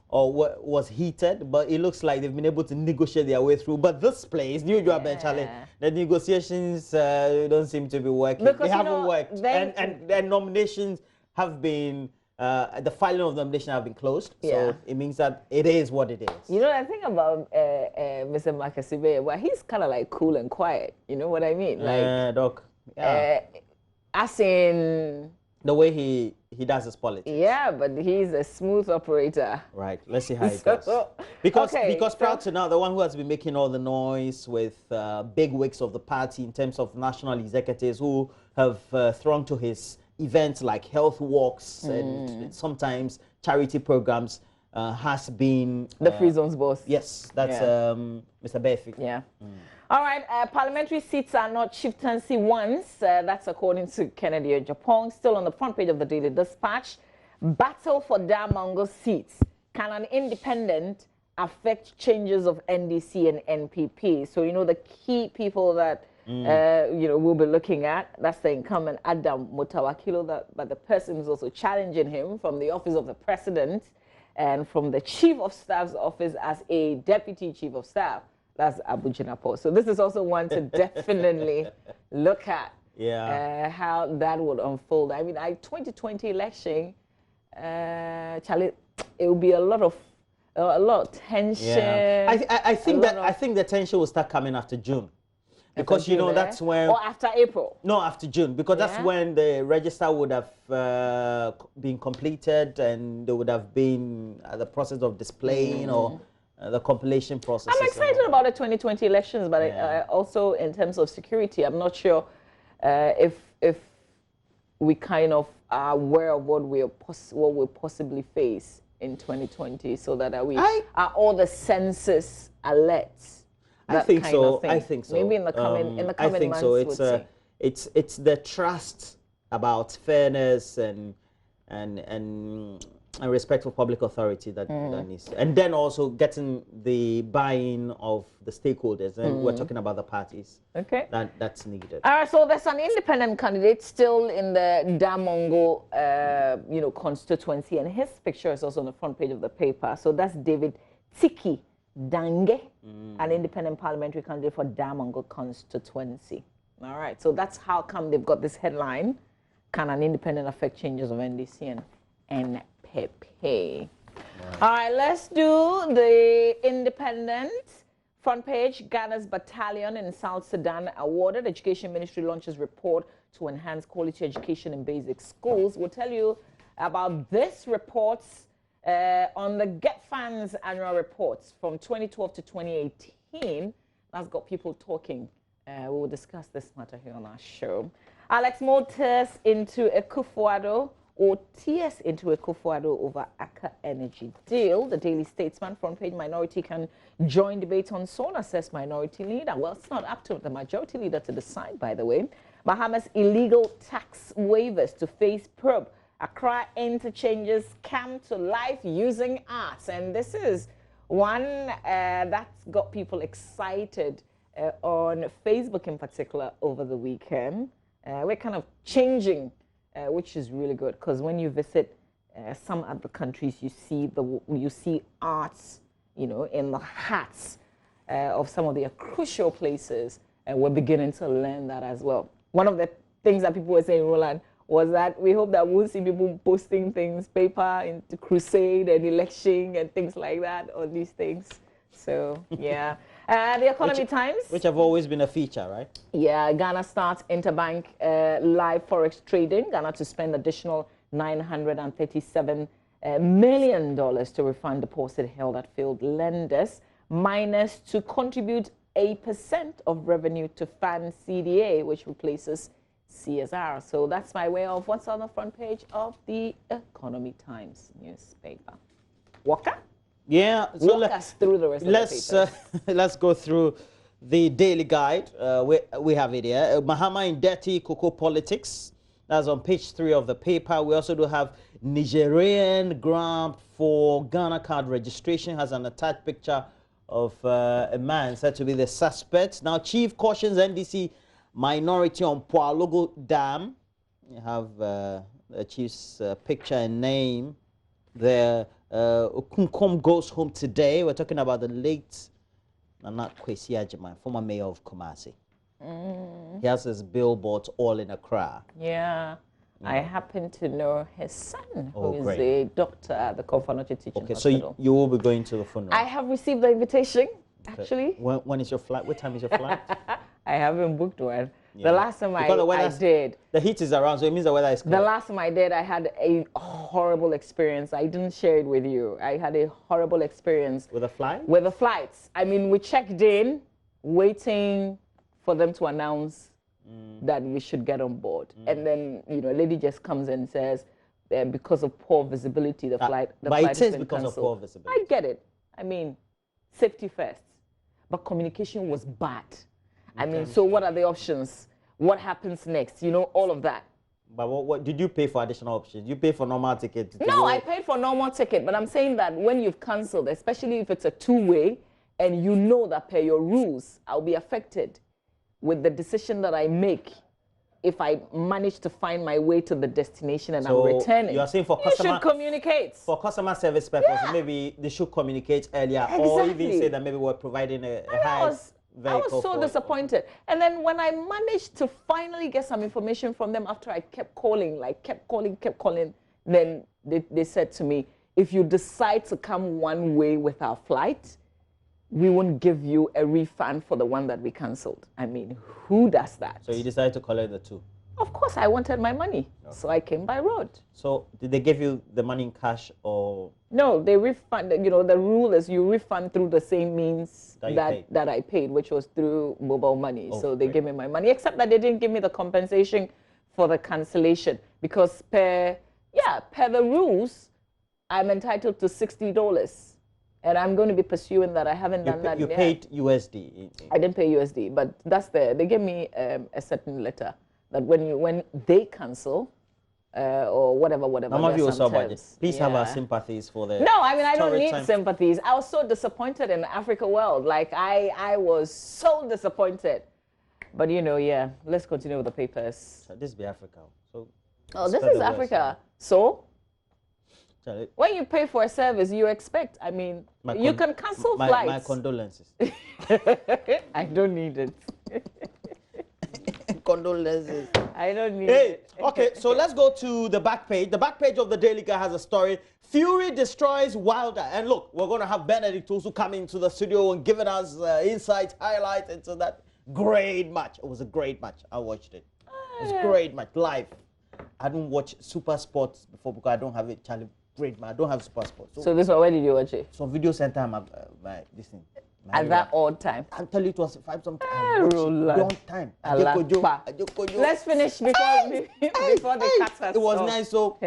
or was heated, but it looks like they've been able to negotiate their way through. But this place, New Job and Charlie, the negotiations don't seem to be working. Because, they haven't worked, and nominations have been. The filing of the nomination have been closed, so it means that it is what it is. You know, the thing about Mr. Marcus Sibe, well, he's kind of like cool and quiet. You know what I mean? Like, Doc. Yeah. As in the way he does his politics. Yeah, but he's a smooth operator. Right. Let's see how it goes. Because prior to now, the one who has been making all the noise with big wigs of the party in terms of national executives who have thronged to his events like health walks and sometimes charity programs has been... The Free Zones boss. Yes, that's Mr. Befi. Yeah. All right, parliamentary seats are not chieftaincy ones. That's according to Kennedy Japan. Still on the front page of the Daily Dispatch. Battle for Damongo seats. Can an independent affect changes of NDC and NPP? So, you know, the key people that, you know, we'll be looking at, that's the incumbent Adam Mutawakilo, but the person who's also challenging him from the office of the president and from the chief of staff's office as a deputy chief of staff. That's Abu Jinapo. So this is also one to definitely look at how that would unfold. I mean, 2020 election, Charlie, it will be a lot of tension. Yeah. I think the tension will start coming after June. Because, you know, that's when... Or after April? No, after June. Because that's when the register would have been completed and there would have been the process of displaying or the compilation process. I'm excited about the 2020 elections, but also in terms of security, I'm not sure if we kind of are aware of what we'll possibly face in 2020, so that are all the senses alert. I think so. I think so. Maybe in the coming months. So it's the trust about fairness and respect for public authority that needs, and then also getting the buy-in of the stakeholders. And we're talking about the parties. Okay. That's needed. All right. So there's an independent candidate still in the Damongo, you know, constituency, and his picture is also on the front page of the paper. So that's David Tiki Dange, an independent parliamentary candidate for Damongo constituency. All right. So that's how come they've got this headline: Can an independent affect changes of NDC and NPP? All right, let's do the independent front page. Ghana's battalion in South Sudan awarded. Education Ministry launches report to enhance quality education in basic schools. We'll tell you about this reports on the GetFans annual reports from 2012 to 2018. That's got people talking. We will discuss this matter here on our show. Alex Moore tears into Akufo-Addo, or tears into Akufo-Addo over Aker Energy deal. The Daily Statesman front page: minority can join debate on SONA, says minority leader. Well, it's not up to the majority leader to decide, by the way. Bahamas illegal tax waivers to face probe. Accra interchanges come to life using arts. And this is one that's got people excited on Facebook in particular over the weekend. We're kind of changing, which is really good, because when you visit some other countries, you see arts, you know, in the hearts of some of their crucial places, and we're beginning to learn that as well. One of the things that people were saying, Roland, was that we hope that we'll see people posting things, paper into crusade and election and things like that on these things. So, yeah. The Economy Times. Which have always been a feature, right? Yeah, Ghana starts interbank live forex trading. Ghana to spend additional $937 million to refund deposit held at failed lenders, minus to contribute 8% of revenue to fund CDA, which replaces CSR. So that's my way of what's on the front page of the Economy Times newspaper. Walker? Yeah, so walk us through the rest of the papers. Let's go through the Daily Guide. We have it here. Mahama in dirty cocoa politics. That's on page 3 of the paper. We also do have Nigerian grant for Ghana card registration. Has an attached picture of a man said to be the suspect. Now, Chief cautions NDC minority on Poalogo Dam. You have the Chief's picture and name there. Okunkom goes home today. We're talking about the late Nana Kwesi Agyeman, former mayor of Kumasi. He has his billboards all in Accra. Yeah. I happen to know his son, who is a doctor at the Komfo Anokye Teaching Hospital. So you will be going to the funeral? I have received the invitation, actually. When is your flight? What time is your flight? I haven't booked one. Yeah. The last time I did. The heat is around, so it means the weather is cold. The last time I did, I had a horrible experience. I didn't share it with you. I had a horrible experience. With the flight? With the flights. I mean, we checked in, waiting for them to announce that we should get on board. And then, you know, a lady just comes and says, because of poor visibility, the flight has been because cancelled. of poor visibility. I get it. I mean, safety first. But communication was bad. I mean, so what are the options? What happens next? You know, all of that. But what did you pay for additional options? You pay for normal ticket? No, I paid for normal ticket. But I'm saying that when you've cancelled, especially if it's a two-way, and you know that per your rules, I'll be affected with the decision that I make if I manage to find my way to the destination and I'm returning. You are saying you should communicate. For customer service purposes, maybe they should communicate earlier, or even say that maybe we're providing a high vehicle. I was so disappointed. And then when I managed to finally get some information from them after I kept calling, then they said to me, if you decide to come one way with our flight, we won't give you a refund for the one that we cancelled. I mean, who does that? So you decided to collect the two? Of course, I wanted my money, so I came by road. So did they give you the money in cash or? No, they refund. You know, the rule is you refund through the same means that I paid, which was through mobile money. So they gave me my money, except that they didn't give me the compensation for the cancellation because per the rules, I'm entitled to $60. And I'm going to be pursuing that. I haven't done that yet. You paid USD? I didn't pay USD, but that's they gave me a certain letter that when they cancel or whatever. Some of you also budget. Please have our sympathies for the. No, I mean, I don't need sympathies. I was so disappointed in the Africa world. Like, I was so disappointed. But, you know, let's continue with the papers. So this be Africa. So. Oh, this is Africa. So? When you pay for a service, you expect. I mean, you can cancel flights. My condolences. I don't need it. Condolences. I don't need it. Okay, so let's go to the back page. The back page of the Daily Guide has a story. Fury destroys Wilder. And look, we're going to have Benedict also come into the studio and giving us insights, highlights into that great match. It was a great match. I watched it. It was a great match, live. I don't watch Super Sports before because I don't have it, Charlie. Great man, I don't have Super Sports. So this one, where did you watch it? Some video center, this thing. At that odd time? I'll tell you it was 5 something. Long time. Let's finish before the cut us. It was nice, so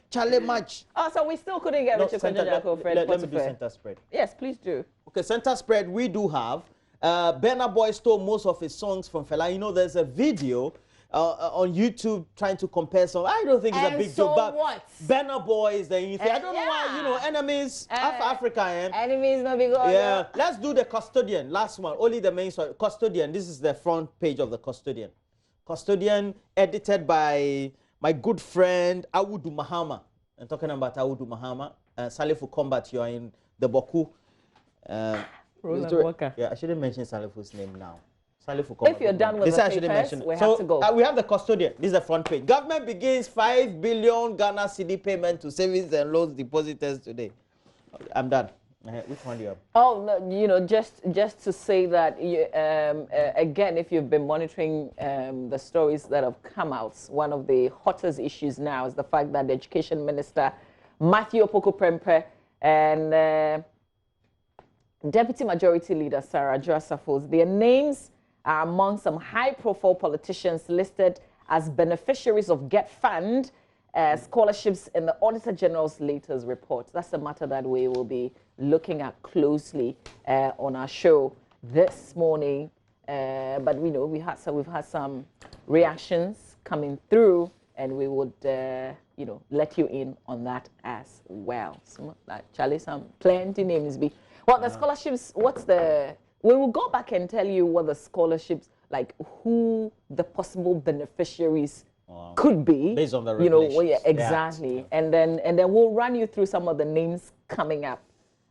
Charlie match. Oh, so we still couldn't get Richard Konjako, Fred. Let me do center spread. Yes, please do. Okay, center spread we do have. Burna Boy stole most of his songs from Fela. You know, there's a video on YouTube trying to compare some. I don't think it's a big joke, but Burna Boy is the thing. I don't know why, you know, enemies, Africa. Enemies no big. Yeah, let's do the Custodian, last one. Only the main story. Custodian, this is the front page of the Custodian. Custodian, edited by my good friend Awudu Mahama. I'm talking about Awudu Mahama. Salifu Combat, you are in the Boku. Yeah, I shouldn't mention Salifu's name now. If you're done with the papers, we have to go. We have the Custodian. This is the front page. Government begins 5 billion Ghana cedi payment to savings and loans depositors today. I'm done. Which one do you have? Oh, no, you know, just to say that, again, if you've been monitoring the stories that have come out, one of the hottest issues now is the fact that the Education Minister, Matthew Opoku-Prempeh, and Deputy Majority Leader, Sarah Joa-Safos, their names are among some high-profile politicians listed as beneficiaries of Get Fund scholarships in the Auditor General's latest report. That's a matter that we will be looking at closely on our show this morning. But we know we've had some reactions coming through, and we would you know, let you in on that as well. So, Charlie, some plenty names be. Well, the scholarships. We will go back and tell you what the scholarships, like who the possible beneficiaries could be. Based on the regulations. You know, yeah, exactly. Yeah. And then we'll run you through some of the names coming up,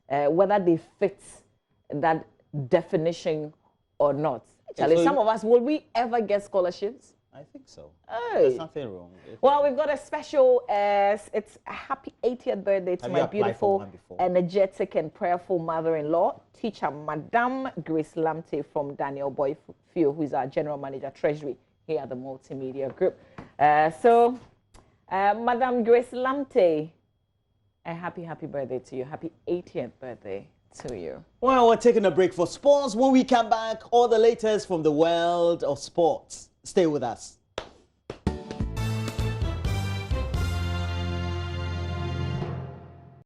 whether they fit that definition or not. Charlie, so some of us, will we ever get scholarships? I think so. Hey. There's nothing wrong. Well, we've got a special, it's a happy 80th birthday to my beautiful, energetic and prayerful mother-in-law, teacher Madame Grace Lamte from Daniel Boy Field, who is our General Manager, Treasury here at the Multimedia Group. Madame Grace Lamte, a happy birthday to you. Happy 80th birthday to you. Well, we're taking a break for sports. When we come back, all the latest from the world of sports. Stay with us.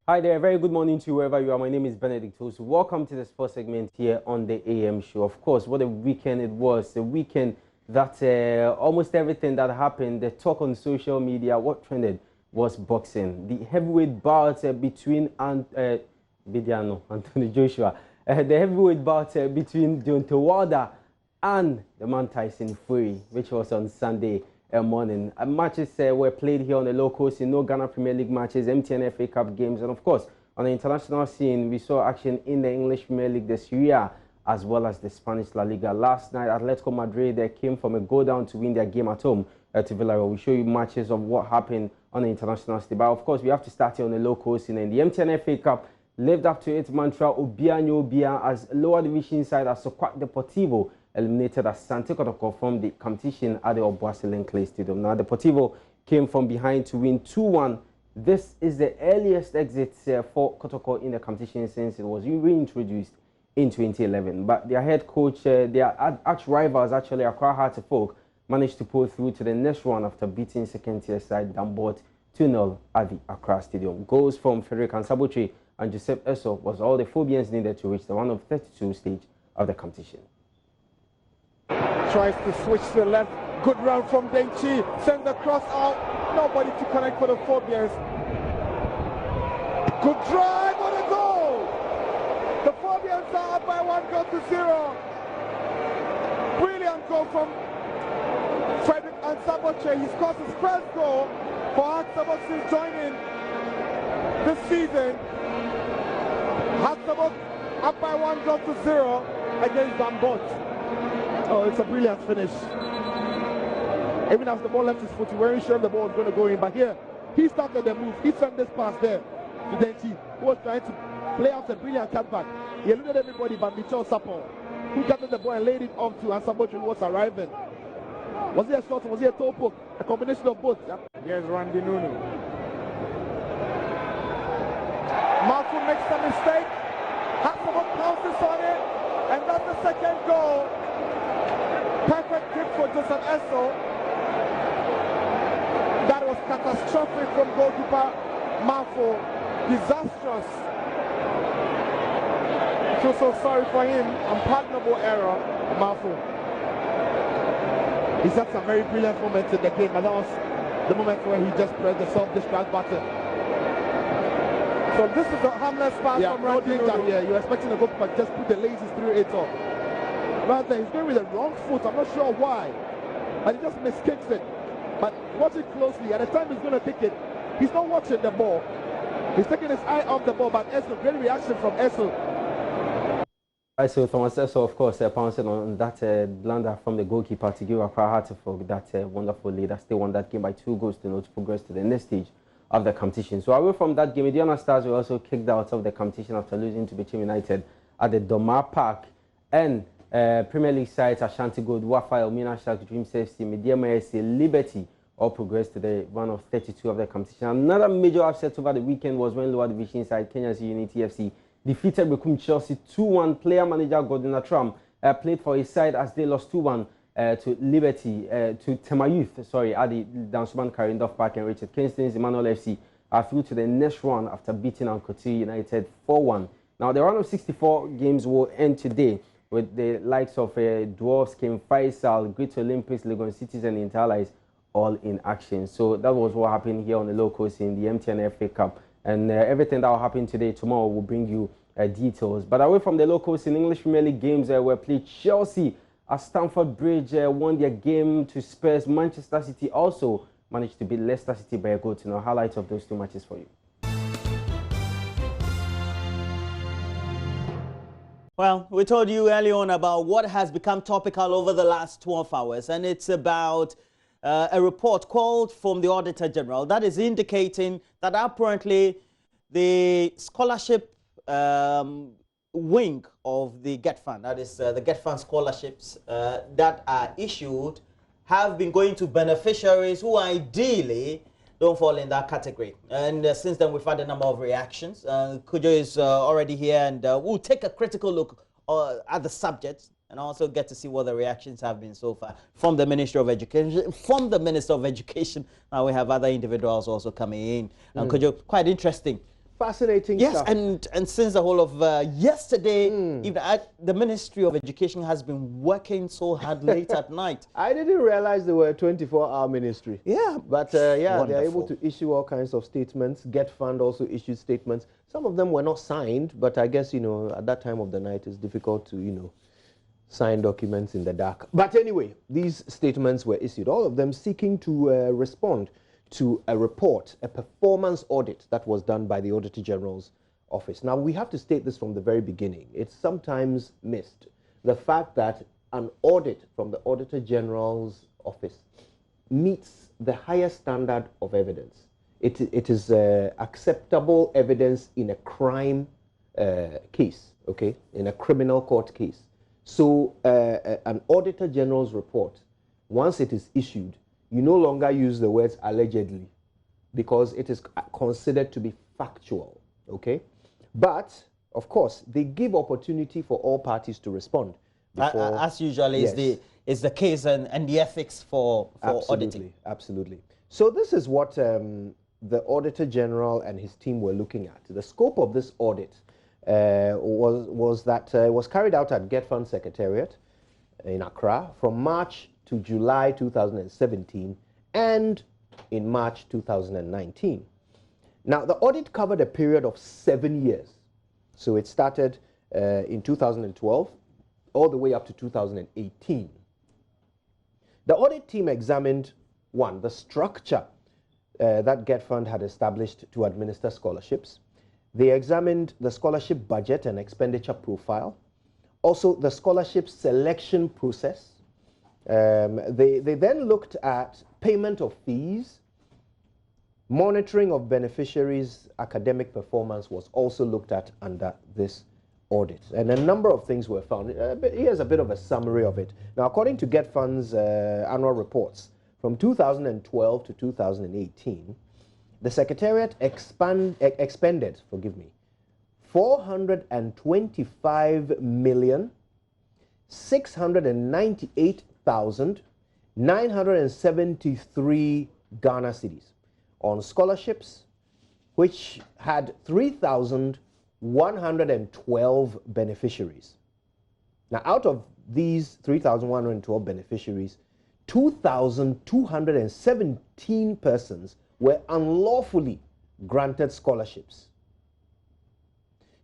Hi there, very good morning to you wherever you are. My name is Benedict Osu. Welcome to the sports segment here on the AM show. Of course, what a weekend it was. A weekend that almost everything that happened, the talk on social media, what trended was boxing. The heavyweight bout between Anthony Joshua. The heavyweight bout between Deontay Wilder and the man Tyson Fury, which was on Sunday morning. Matches were played here on the locals, no Ghana Premier League matches, MTN FA Cup games, and of course, on the international scene, we saw action in the English Premier League, the Serie A, as well as the Spanish La Liga. Last night, Atletico Madrid came from a go-down to win their game at home to Villarreal. We show you matches of what happened on the international stage. But of course, we have to start here on the local scene. And the MTN FA Cup lived up to its mantra, Obia Nyobia, as lower division side as Sokwak Deportivo eliminated Asante Kotoko from the competition at the Obuasi Clay Stadium. Now, Deportivo came from behind to win 2-1. This is the earliest exit for Kotoko in the competition since it was reintroduced in 2011. But their head coach, their arch rivals, actually, Accra Hearts of Oak, managed to pull through to the next round after beating second-tier side Dambot 2-0 at the Accra Stadium. Goals from Frederick Ansabotri and Joseph Esso was all the Phobians needed to reach the round of 32 stage of the competition. Tries to switch to the left. Good run from Denchi. Send the cross out. Nobody to connect for the Phobians. Good drive on a goal. The Phobians are up by 1-0. Brilliant goal from Frederick Ansabotri. He scores his first goal for Ansabotri to join in this season. Ansabotri up by 1-0 against Dambot. Oh, it's a brilliant finish. Even as the ball left his foot, we weren't sure the ball was going to go in. But here, he started the move. He sent this pass there to Denchi, who was trying to play out a brilliant cutback. He eluded everybody but Michel Sapon, who gathered the ball and laid it off to Ansabotri, who was arriving. Was it a shot or was it a toe poke? A combination of both. Here's Randy Nunu. Marco makes a mistake. Ansabotri pounces on it. And that's the second goal. Perfect grip for Joseph Esso. That was catastrophic from goalkeeper Marfo. Disastrous. I feel so sorry for him. Unpardonable error, Marfo. He's had some very brilliant moments in the game, and that was the moment where he just pressed the self-destruct button. So this is a harmless pass from Randy Nunu. Here. You're expecting the goalkeeper just put the laces through it all. Rather, he's going with the wrong foot. I'm not sure why. But he just miskicks it. But watch it closely. At the time he's going to take it, he's not watching the ball. He's taking his eye off the ball, but Esso, great reaction from Esso. So Thomas Esso, of course, pouncing on that blunder from the goalkeeper to give Accra Hearts of Oak that wonderful lead. They won that game by 2-0 to progress to the next stage of the competition. So away from that game, Indiana Stars were also kicked out of the competition after losing to Bichim United at the Domar Park. And Premier League sides Ashanti Gold, Wafa, Elmina Sharks, Dreams FC, Mediama FC, Liberty all progressed to the round of 32 of the competition. Another major upset over the weekend was when lower division side Kenya's Unity FC defeated Bekum Chelsea 2-1. Player manager Gordon Atram played for his side as they lost 2-1 to Liberty, to Tema Youth, at the Dansuman Karindorf Park, and Richard Kingston's Emmanuel FC are through to the next round after beating Ankoti United 4-1. Now, the round of 64 games will end today with the likes of Dwarfs, King Faisal, Great Olympics, Legon Cities, and Interallies all in action. So that was what happened here on the locals in the MTN FA Cup. And everything that will happen today, tomorrow, will bring you details. But away from the locals in English Premier League games were played. Chelsea at Stamford Bridge won their game to Spurs. Manchester City also managed to beat Leicester City by a goal to know highlights of those two matches for you. Well, we told you early on about what has become topical over the last 12 hours, and it's about a report called from the Auditor General that is indicating that apparently the scholarship wing of the GET Fund, that is the GET Fund scholarships that are issued, have been going to beneficiaries who ideally don't fall in that category. And since then, we've had a number of reactions. Kujo is already here, and we'll take a critical look at the subject and also get to see what the reactions have been so far from the Ministry of Education, from the Minister of Education. Now we have other individuals also coming in. And Kojo, quite interesting. Fascinating yes, stuff. And since the whole of yesterday, even the Ministry of Education has been working so hard late at night. I didn't realize they were a 24-hour ministry. Yeah. But yeah, they're able to issue all kinds of statements. GetFund also issued statements. Some of them were not signed, but I guess, you know, at that time of the night, it's difficult to, you know, sign documents in the dark. But anyway, these statements were issued, all of them seeking to respond to a report, a performance audit that was done by the Auditor General's office. Now, we have to state this from the very beginning. It's sometimes missed. The fact that an audit from the Auditor General's office meets the highest standard of evidence. It is acceptable evidence in a crime case, okay, in a criminal court case. So an Auditor General's report, once it is issued, you no longer use the words allegedly because it is considered to be factual, okay? But, of course, they give opportunity for all parties to respond. As usually is the case and the ethics for auditing. Absolutely. So this is what the Auditor General and his team were looking at. The scope of this audit was carried out at GetFund Secretariat in Accra from March to July 2017 and in March 2019. Now, the audit covered a period of 7 years. So it started in 2012 all the way up to 2018. The audit team examined, one, the structure that GetFund had established to administer scholarships. They examined the scholarship budget and expenditure profile, also the scholarship selection process. They then looked at payment of fees. Monitoring of beneficiaries' academic performance was also looked at under this audit. And a number of things were found. Here's a bit of a summary of it. Now, according to GetFund's annual reports, from 2012 to 2018, the Secretariat expended, $425,698,973 Ghana cedis on scholarships, which had 3,112 beneficiaries. Now, out of these 3,112 beneficiaries, 2,217 persons were unlawfully granted scholarships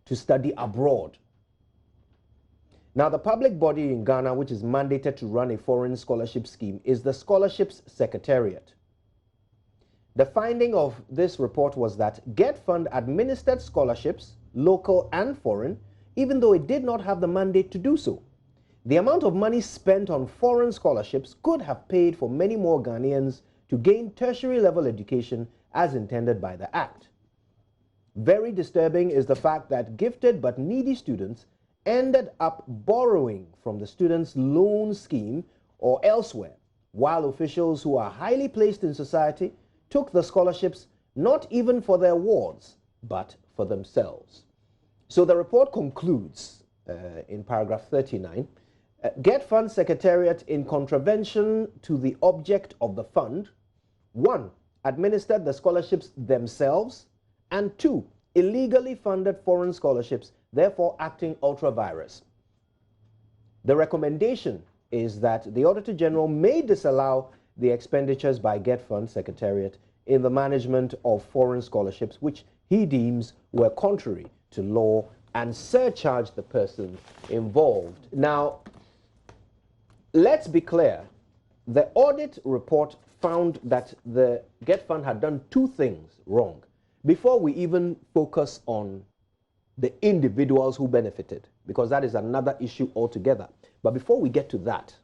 to study abroad. Now, the public body in Ghana which is mandated to run a foreign scholarship scheme is the Scholarships Secretariat. The finding of this report was that GetFund administered scholarships, local and foreign, even though it did not have the mandate to do so. The amount of money spent on foreign scholarships could have paid for many more Ghanaians to gain tertiary level education as intended by the Act. Very disturbing is the fact that gifted but needy students ended up borrowing from the students' loan scheme or elsewhere, while officials who are highly placed in society took the scholarships not even for their wards, but for themselves. So the report concludes in paragraph 39, GetFund Secretariat, in contravention to the object of the fund, 1, administered the scholarships themselves, and 2, illegally funded foreign scholarships, therefore acting ultra vires. The recommendation is that the Auditor General may disallow the expenditures by GetFund Secretariat in the management of foreign scholarships, which he deems were contrary to law, and surcharge the person involved. Now, let's be clear. The audit report found that the GetFund had done 2 things wrong before we even focus on the individuals who benefited, because that is another issue altogether. But before we get to that,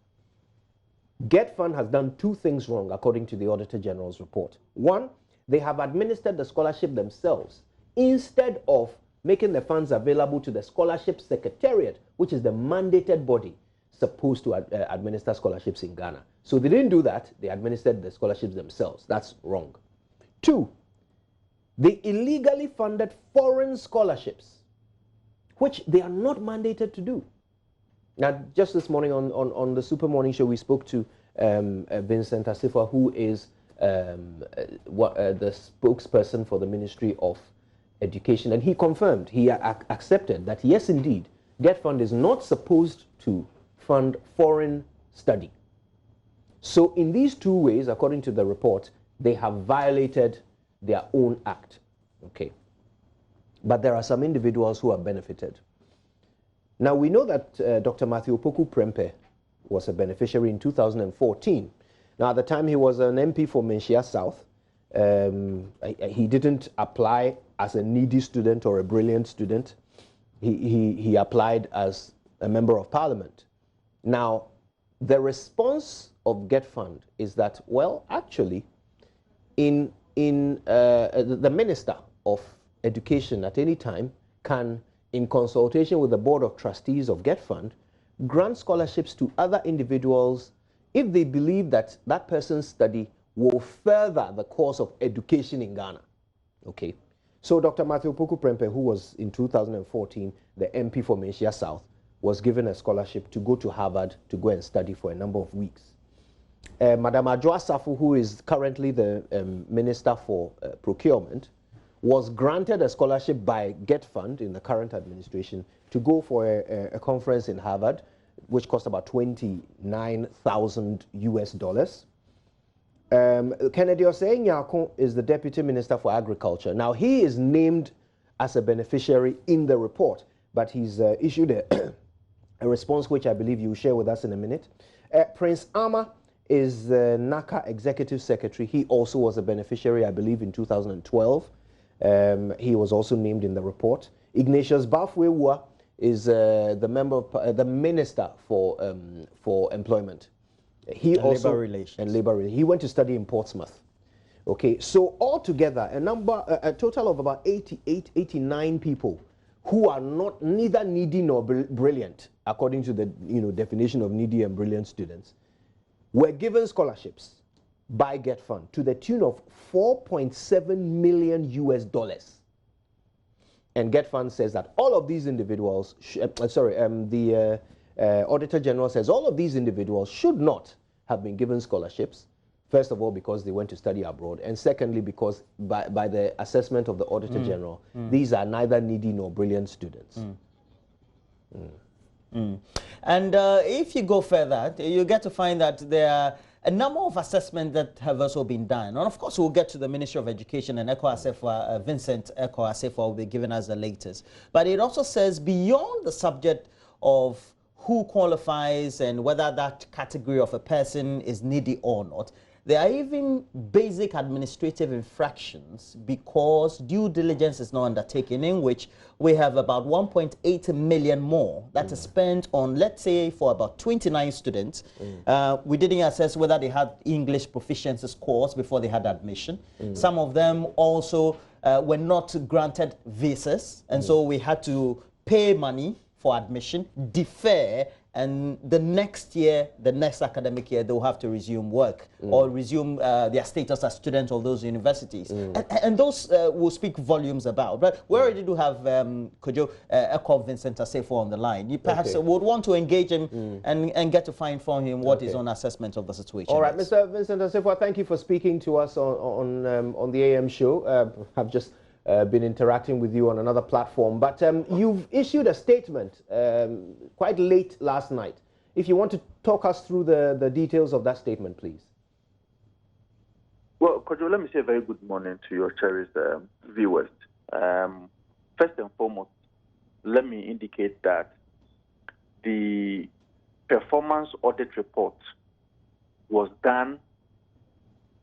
GetFund has done 2 things wrong according to the Auditor General's report. 1, they have administered the scholarship themselves instead of making the funds available to the Scholarship Secretariat, which is the mandated body supposed to administer scholarships in Ghana. So they didn't do that. They administered the scholarships themselves. That's wrong. 2, they illegally funded foreign scholarships, which they are not mandated to do. Now, just this morning on the Super Morning Show, we spoke to Vincent Assefuah, who is the spokesperson for the Ministry of Education, and he confirmed, he accepted that yes, indeed, GETFund is not supposed to fund foreign study. So in these two ways, according to the report, they have violated their own act. Okay. But there are some individuals who have benefited. Now, we know that Dr. Matthew Opoku Prempeh was a beneficiary in 2014. Now, at the time, he was an MP for Menchia South. He didn't apply as a needy student or a brilliant student. He applied as a member of parliament. Now, the response of GETFund is that, well, actually, the Minister of Education at any time can, in consultation with the Board of Trustees of GETFund, grant scholarships to other individuals if they believe that that person's study will further the course of education in Ghana. Okay. So Dr. Matthew Opoku Prempeh, who was in 2014 the MP for Menchia South, was given a scholarship to go to Harvard to go and study for a number of weeks. Madam Adwoa Safo, who is currently the Minister for Procurement, was granted a scholarship by GETFund in the current administration to go for a conference in Harvard, which cost about $29,000 US. Kennedy Osei Nyarko is the Deputy Minister for Agriculture. Now, he is named as a beneficiary in the report, but he's issued a response which I believe you'll share with us in a minute. Prince Ama is the NACA Executive Secretary. He also was a beneficiary, I believe, in 2012. He was also named in the report. Ignatius Bafwewua is the Minister for Employment. He and also labor relations. And labor relations. He went to study in Portsmouth. Okay, so altogether, a total of about 89 people who are neither needy nor brilliant, according to the definition of needy and brilliant students, were given scholarships by GETFund to the tune of $4.7 million US. And GETFund says that all of these individuals, the Auditor General says all of these individuals should not have been given scholarships. First of all, because they went to study abroad, and secondly, because by the assessment of the Auditor General, these are neither needy nor brilliant students. And if you go further, you get to find that there are a number of assessments that have also been done. And of course, we'll get to the Ministry of Education, and Vincent Eko Assefuah will be giving us the latest. But it also says beyond the subject of who qualifies and whether that category of a person is needy or not, there are even basic administrative infractions because due diligence is not undertaken, in which we have about 1.8 million more that is spent on, let's say, for about 29 students. We didn't assess whether they had English proficiency scores before they had admission. Some of them also were not granted visas, and so we had to pay money for admission, defer, and the next year, the next academic year, they'll have to resume work or resume their status as students of those universities. And those will speak volumes about. But we already do have Kojo Eko Vincent Assefuah on the line. You perhaps would want to engage him and get to find from him what his own assessment of the situation All right, is. Mr. Vincent Assefuah, thank you for speaking to us on the AM show. I've just been interacting with you on another platform, but you've issued a statement quite late last night. If you want to talk us through the details of that statement, please. Well, Kojo, let me say a very good morning to your cherished viewers. First and foremost, let me indicate that the performance audit report was done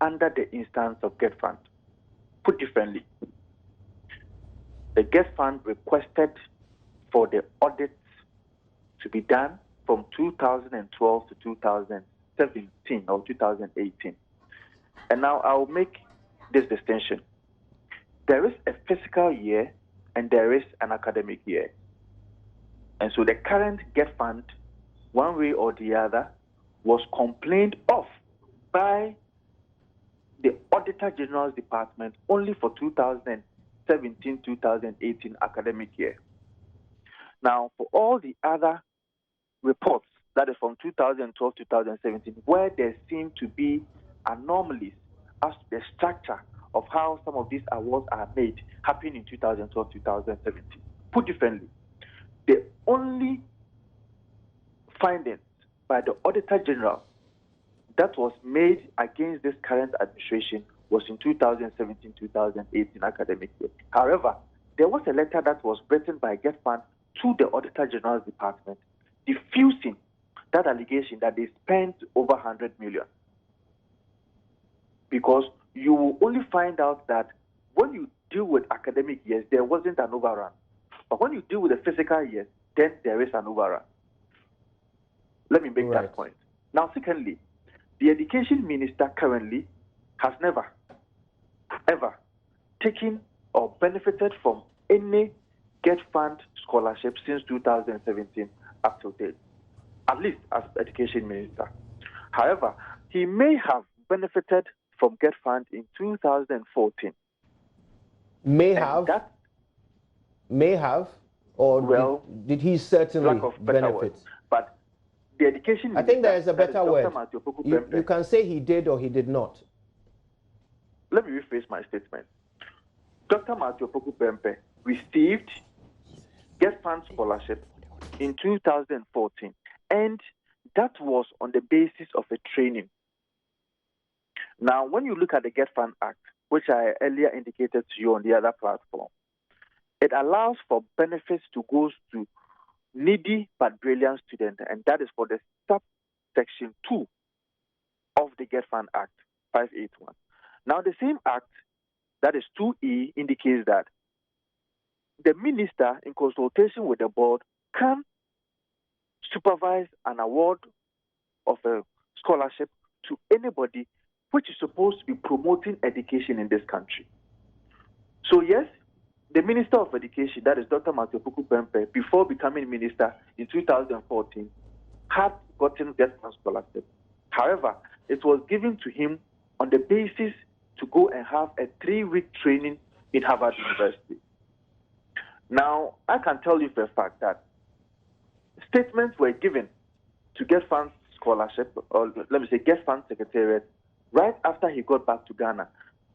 under the instance of GETFund. Put differently, the GETFund requested for the audits to be done from 2012 to 2017 or 2018. And now I'll make this distinction. There is a fiscal year and there is an academic year. And so the current GETFund, one way or the other, was complained of by the Auditor General's Department only for 2017-2018 academic year. Now, for all the other reports, that is from 2012-2017, where there seem to be anomalies as to the structure of how some of these awards are made, happening in 2012-2017. Put differently, the only findings by the Auditor General that was made against this current administration was in 2017-2018 academic year. However, there was a letter that was written by GETFund to the Auditor General's department, diffusing that allegation that they spent over 100 million. Because you will only find out that when you deal with academic years, there wasn't an overrun. But when you deal with the physical years, then there is an overrun. Let me make that point. Now, secondly, the education minister currently has never, ever taken or benefited from any GETFund scholarship since 2017 up to date, at least as education minister. However, he may have benefited from GETFund in 2014. May have, or well, did he certainly benefit? Word. But the education minister, I think there is a better word. You can say he did or he did not. Let me rephrase my statement. Dr. Matthew Opoku Prempeh received GETFund scholarship in 2014, and that was on the basis of a training. Now, when you look at the GETFund Act, which I earlier indicated to you on the other platform, it allows for benefits to go to needy but brilliant students, and that is for the subsection 2 of the GETFund Act 581. Now, the same act, that is 2E, indicates that the minister, in consultation with the board, can supervise an award of a scholarship to anybody which is supposed to be promoting education in this country. So yes, the Minister of Education, that is Dr. Matthew Opoku Prempeh, before becoming minister in 2014, had gotten GETFund scholarship. However, it was given to him on the basis to go and have a 3-week training in Harvard University. Now, I can tell you for a fact that statements were given to GETFund scholarship, or let me say GETFund secretariat, right after he got back to Ghana,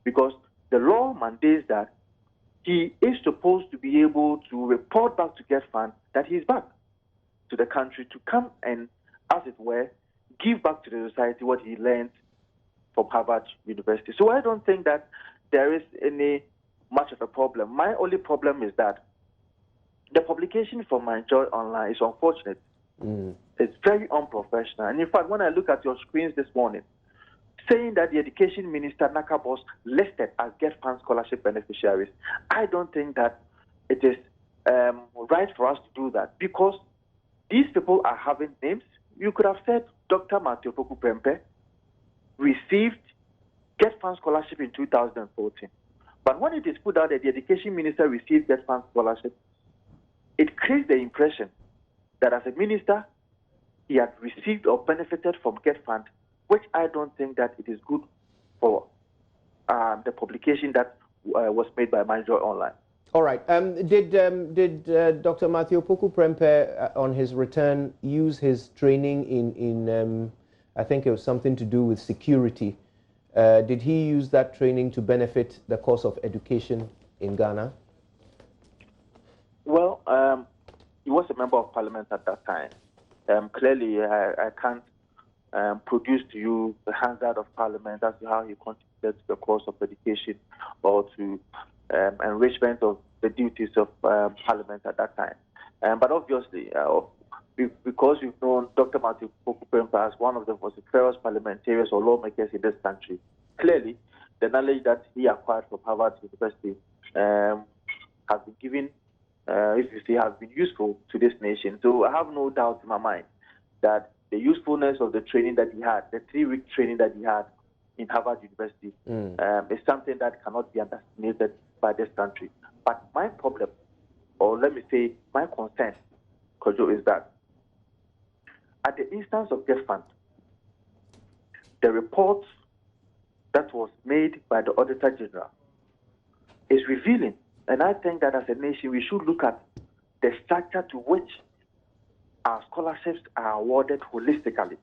because the law mandates that he is supposed to be able to report back to GETFund that he's back to the country to come and, as it were, give back to the society what he learned from Harvard University. So I don't think that there is any much of a problem. My only problem is that the publication from MyJoy Online is unfortunate. It's very unprofessional. And in fact, when I look at your screens this morning, saying that the Education Minister, Nakabos, listed as GETFund scholarship beneficiaries, I don't think that it is right for us to do that, because these people are having names. You could have said Dr. Matthew Opoku Prempeh received GETFund scholarship in 2014. But when it is put out that the Education Minister received GETFund scholarship, it creates the impression that as a minister, he had received or benefited from GETFund, which I don't think that it is good for the publication that was made by MyJoy Online. All right. Did Dr. Matthew Opoku Prempeh, on his return, use his training in I think it was something to do with security? Did he use that training to benefit the cause of education in Ghana? Well, he was a member of parliament at that time. Clearly, I can't produce to you the handout of parliament as to how he contributed to the cause of education or to enrichment of the duties of parliament at that time. But obviously, because you've known Dr. Matthew Opoku Prempeh as one of the most famous parliamentarians or lawmakers in this country, clearly the knowledge that he acquired from Harvard University has been given, if you see, has been useful to this nation. So I have no doubt in my mind that the usefulness of the training that he had, the 3-week training that he had in Harvard University, is something that cannot be underestimated by this country. But my problem, or let me say my concern, Kojo, is that at the instance of GETFund, the report that was made by the Auditor General is revealing. And I think that as a nation, we should look at the structure to which our scholarships are awarded holistically.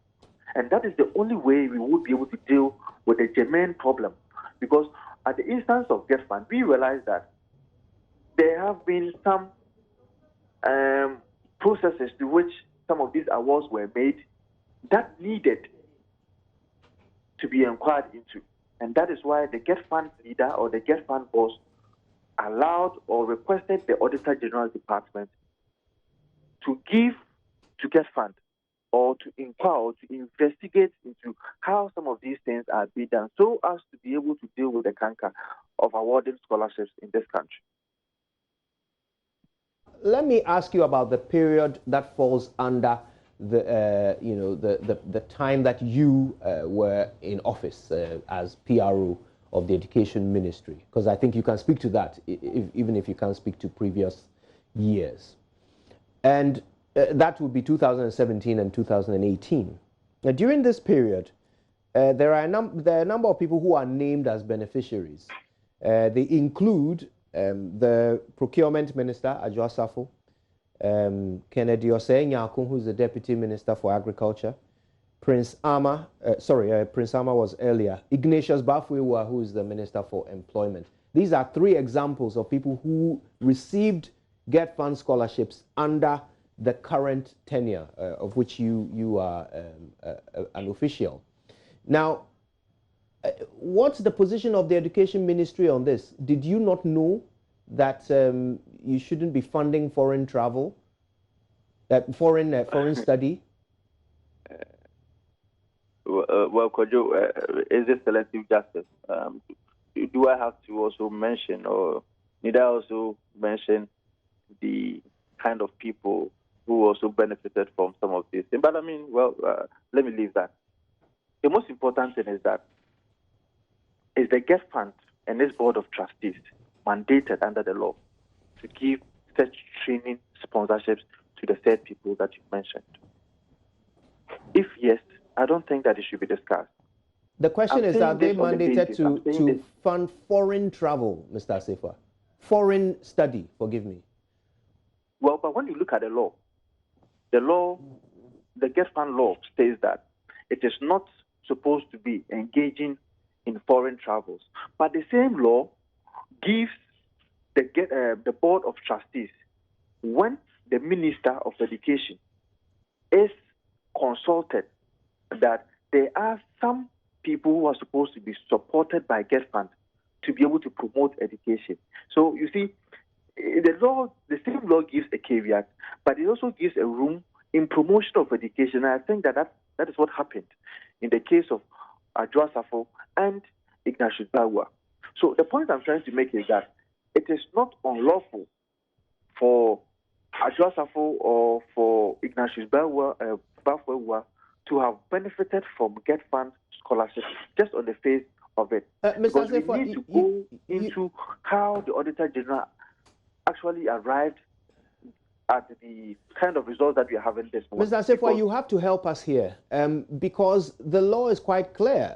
And that is the only way we would be able to deal with the germane problem. Because at the instance of GETFund, we realize that there have been some processes to which some of these awards were made that needed to be inquired into. And that is why the GETFund leader or the GETFund boss allowed or requested the Auditor General Department to give to GETFund or to inquire or to investigate into how some of these things are being done so as to be able to deal with the canker of awarding scholarships in this country. Let me ask you about the period that falls under the time that you were in office as PRO of the Education Ministry, because I think you can speak to that even if you can't speak to previous years. And that would be 2017 and 2018. Now, during this period, there are a number of people who are named as beneficiaries. They include the Procurement Minister, Adwoa Safo, Kennedy Osei Nyarko, who's the Deputy Minister for Agriculture, Prince Ama was earlier, Ignatius Bafwewa, who is the Minister for Employment. These are three examples of people who received GETFund scholarships under the current tenure of which you are an official. Now, what's the position of the Education Ministry on this? Did you not know that you shouldn't be funding foreign travel, foreign study? Well, Kojo, is this selective justice? Do I have to also mention, or need I also mention the kind of people who also benefited from some of these things? But I mean, well, let me leave that. The most important thing is that is the GETFund and its board of trustees mandated under the law to give such training sponsorships to the said people that you mentioned? If yes, I don't think that it should be discussed. The question is, are they mandated to fund foreign travel, Mr. Assefa? Foreign study, forgive me. Well, but when you look at the law, the GETFund law states that it is not supposed to be engaging in foreign travels. But the same law gives the board of trustees, when the Minister of Education is consulted, that there are some people who are supposed to be supported by GETFund to be able to promote education. So you see, the same law gives a caveat, but it also gives a room in promotion of education. And I think that is what happened in the case of Adwoa Safo and Ignatius Bafwewa. So the point I'm trying to make is that it is not unlawful for Adwoa Safo or for Ignatius Bafwewa to have benefited from GETFund scholarships just on the face of it. Because we need to go into how the Auditor General actually arrived at the kind of results that we are having this morning. Mr. Assefa, you have to help us here because the law is quite clear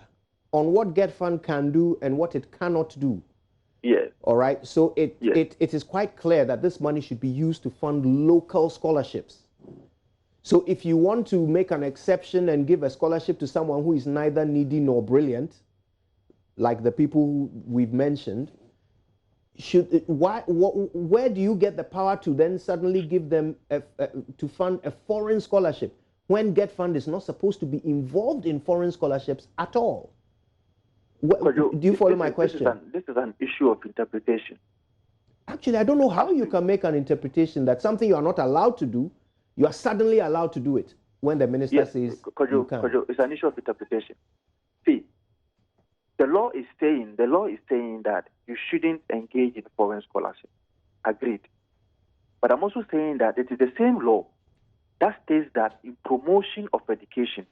on what GETFund can do and what it cannot do. Yes. All right. So it is quite clear that this money should be used to fund local scholarships. So if you want to make an exception and give a scholarship to someone who is neither needy nor brilliant, like the people we've mentioned, where do you get the power to then suddenly give them to fund a foreign scholarship when GETFund is not supposed to be involved in foreign scholarships at all? Do you follow my question? This is an issue of interpretation. Actually, I don't know how you can make an interpretation that something you are not allowed to do, you are suddenly allowed to do it when the minister says you can. It's an issue of interpretation. See, the law is saying that you shouldn't engage in foreign scholarship. Agreed. But I'm also saying that it is the same law that states that in promotion of education,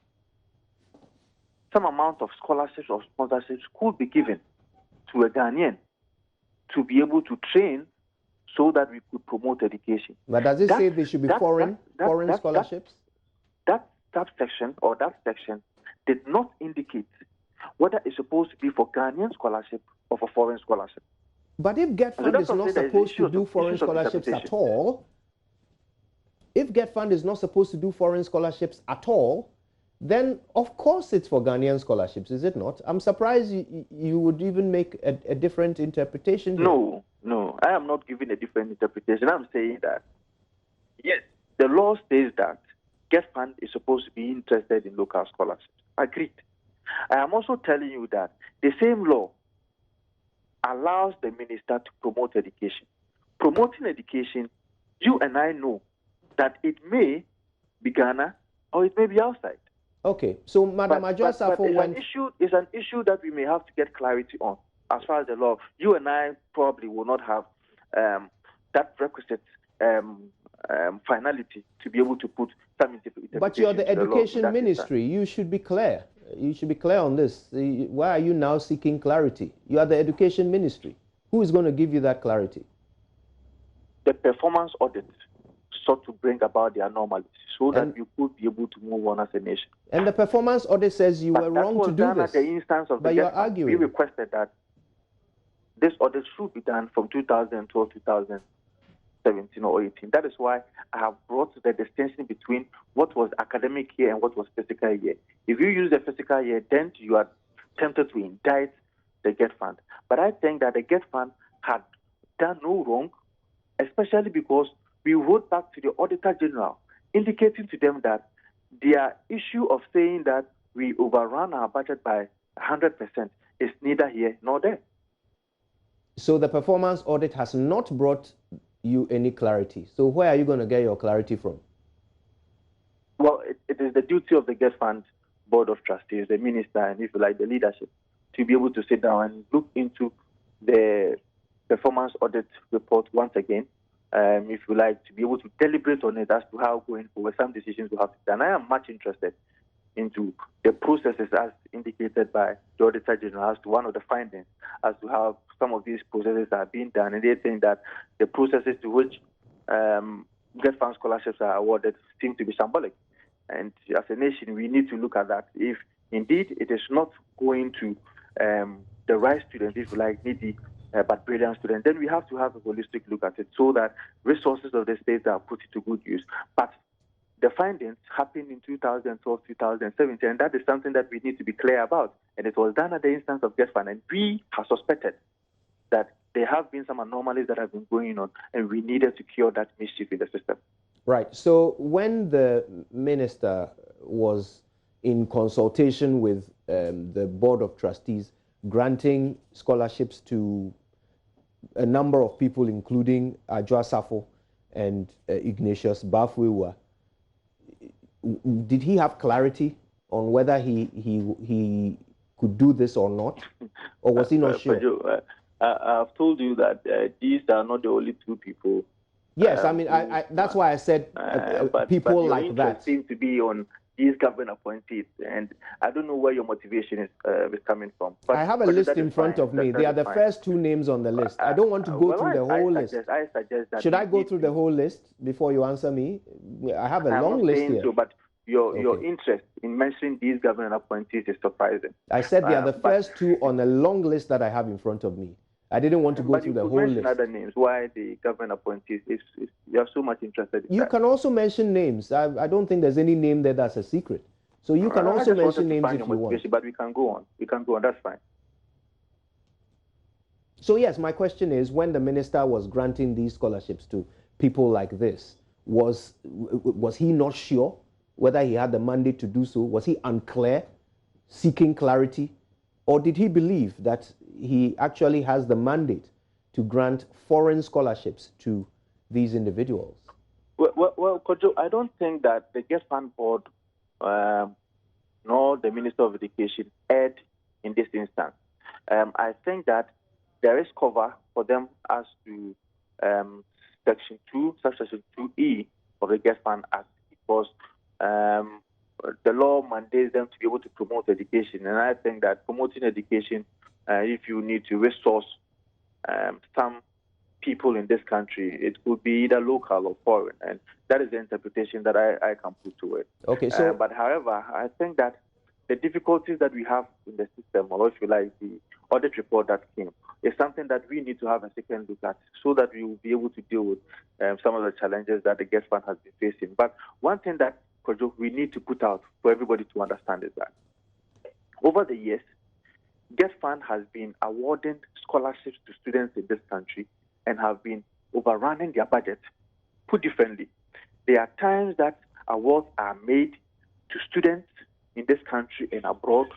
some amount of scholarships or sponsorships could be given to a Ghanaian to be able to train so that we could promote education. But does it say they should be foreign scholarships? That subsection or that section did not indicate whether it's supposed to be for Ghanaian scholarship or for foreign scholarship. But if GETFund is not supposed to do foreign scholarships at all, if Get Fund is not supposed to do foreign scholarships at all, then of course it's for Ghanaian scholarships, is it not? I'm surprised you would even make a different interpretation here. No, I am not giving a different interpretation. I'm saying that, yes, the law says that Get Fund is supposed to be interested in local scholarships. Agreed. I am also telling you that the same law allows the minister to promote education. Promoting education, you and I know that it may be Ghana or it may be outside. Okay, so Madam Adwoa Safo, it's an issue that we may have to get clarity on as far as the law. You and I probably will not have that requisite finality to be able to put some interpretation. But you're the education ministry. You should be clear. You should be clear on this. Why are you now seeking clarity? You are the education ministry. Who is going to give you that clarity? The performance audit sought to bring about the anomalies so that you could be able to move on as a nation. And the performance audit says you were wrong to do this. The instance of but you're arguing. We requested that this audit should be done from 2012 to 2017 or 18. That is why I have brought the distinction between what was academic year and what was physical year. If you use the physical year, then you are tempted to indict the Get Fund. But I think that the Get Fund had done no wrong, especially because we wrote back to the Auditor General indicating to them that their issue of saying that we overrun our budget by 100% is neither here nor there. So the performance audit has not brought you any clarity. So where are you going to get your clarity from? Well, it is the duty of the Get Fund Board of Trustees, the minister, and if you like, the leadership, to be able to sit down and look into the performance audit report once again, if you like, to be able to deliberate on it as to how going forward some decisions will have to be done. I am much interested into the processes as indicated by the Auditor General as to one of the findings as to how some of these processes are being done. And they think that the processes to which Get Fund scholarships are awarded seem to be symbolic. And as a nation, we need to look at that. If indeed it is not going to the right students, if you like, needy but brilliant students, then we have to have a holistic look at it so that resources of the state are put to good use. But the findings happened in 2012, 2017, and that is something that we need to be clear about. And it was done at the instance of Get Fund, and we have suspected that there have been some anomalies that have been going on, and we needed to cure that mischief in the system. Right. So when the minister was in consultation with the Board of Trustees granting scholarships to a number of people, including Adwoa Safo and Ignatius Bafwewa, did he have clarity on whether he could do this or not, or was he not sure? I've told you that these are not the only two people. Yes, I mean, that's why I said people like that seem to be on these government appointees, and I don't know where your motivation is coming from. But, I have a list in front of me. They are the first two names on the list. I don't want to go through the whole list. I suggest that. Should I go through the whole list before you answer me? I have a long list here. So, but your interest in mentioning these government appointees is surprising. I said they are the first two on a long list that I have in front of me. I didn't want to go through the whole list. Other names. Why the government appointees? You are so much interested in you that. Can also mention names. I don't think there's any name there that's a secret. So you can also mention names if you want. But we can go on. We can go on. That's fine. So yes, my question is, when the minister was granting these scholarships to people like this, was he not sure whether he had the mandate to do so? Was he unclear, seeking clarity? Or did he believe that he actually has the mandate to grant foreign scholarships to these individuals? Well, Kojo, I don't think that the Get Fund Board nor the Minister of Education erred in this instance. I think that there is cover for them as to Section 2E of the Get Fund Act, because the law mandates them to be able to promote education. And I think that promoting education, if you need to resource some people in this country, it could be either local or foreign. And that is the interpretation that I can put to it. Okay, but however, I think that the difficulties that we have in the system, or if you like, the audit report that came is something that we need to have a second look at so that we will be able to deal with some of the challenges that the GET Fund has been facing. But one thing that we need to put out for everybody to understand is that over the years, GET Fund has been awarding scholarships to students in this country and have been overrunning their budget. Put differently, there are times that awards are made to students in this country and abroad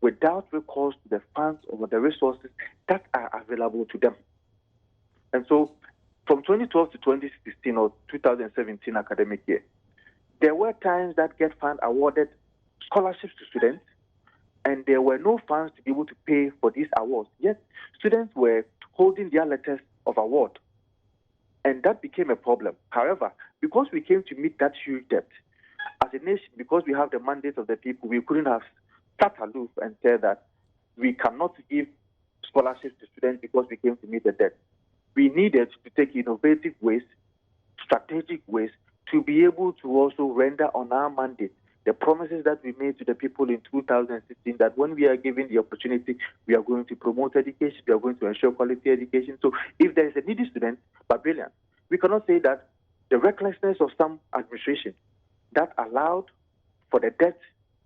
without recourse to the funds or the resources that are available to them. And so from 2012 to 2016 or 2017 academic year, there were times that GET Fund awarded scholarships to students and there were no funds to be able to pay for these awards. Yet students were holding their letters of award. And that became a problem. However, because we came to meet that huge debt, as a nation, because we have the mandate of the people, we couldn't have sat aloof and said that we cannot give scholarships to students because we came to meet the debt. We needed to take innovative ways, strategic ways, to be able to also render on our mandate the promises that we made to the people in 2016 that when we are given the opportunity, we are going to promote education, we are going to ensure quality education. So if there is a needy student, but brilliant, we cannot say that the recklessness of some administration that allowed for the debt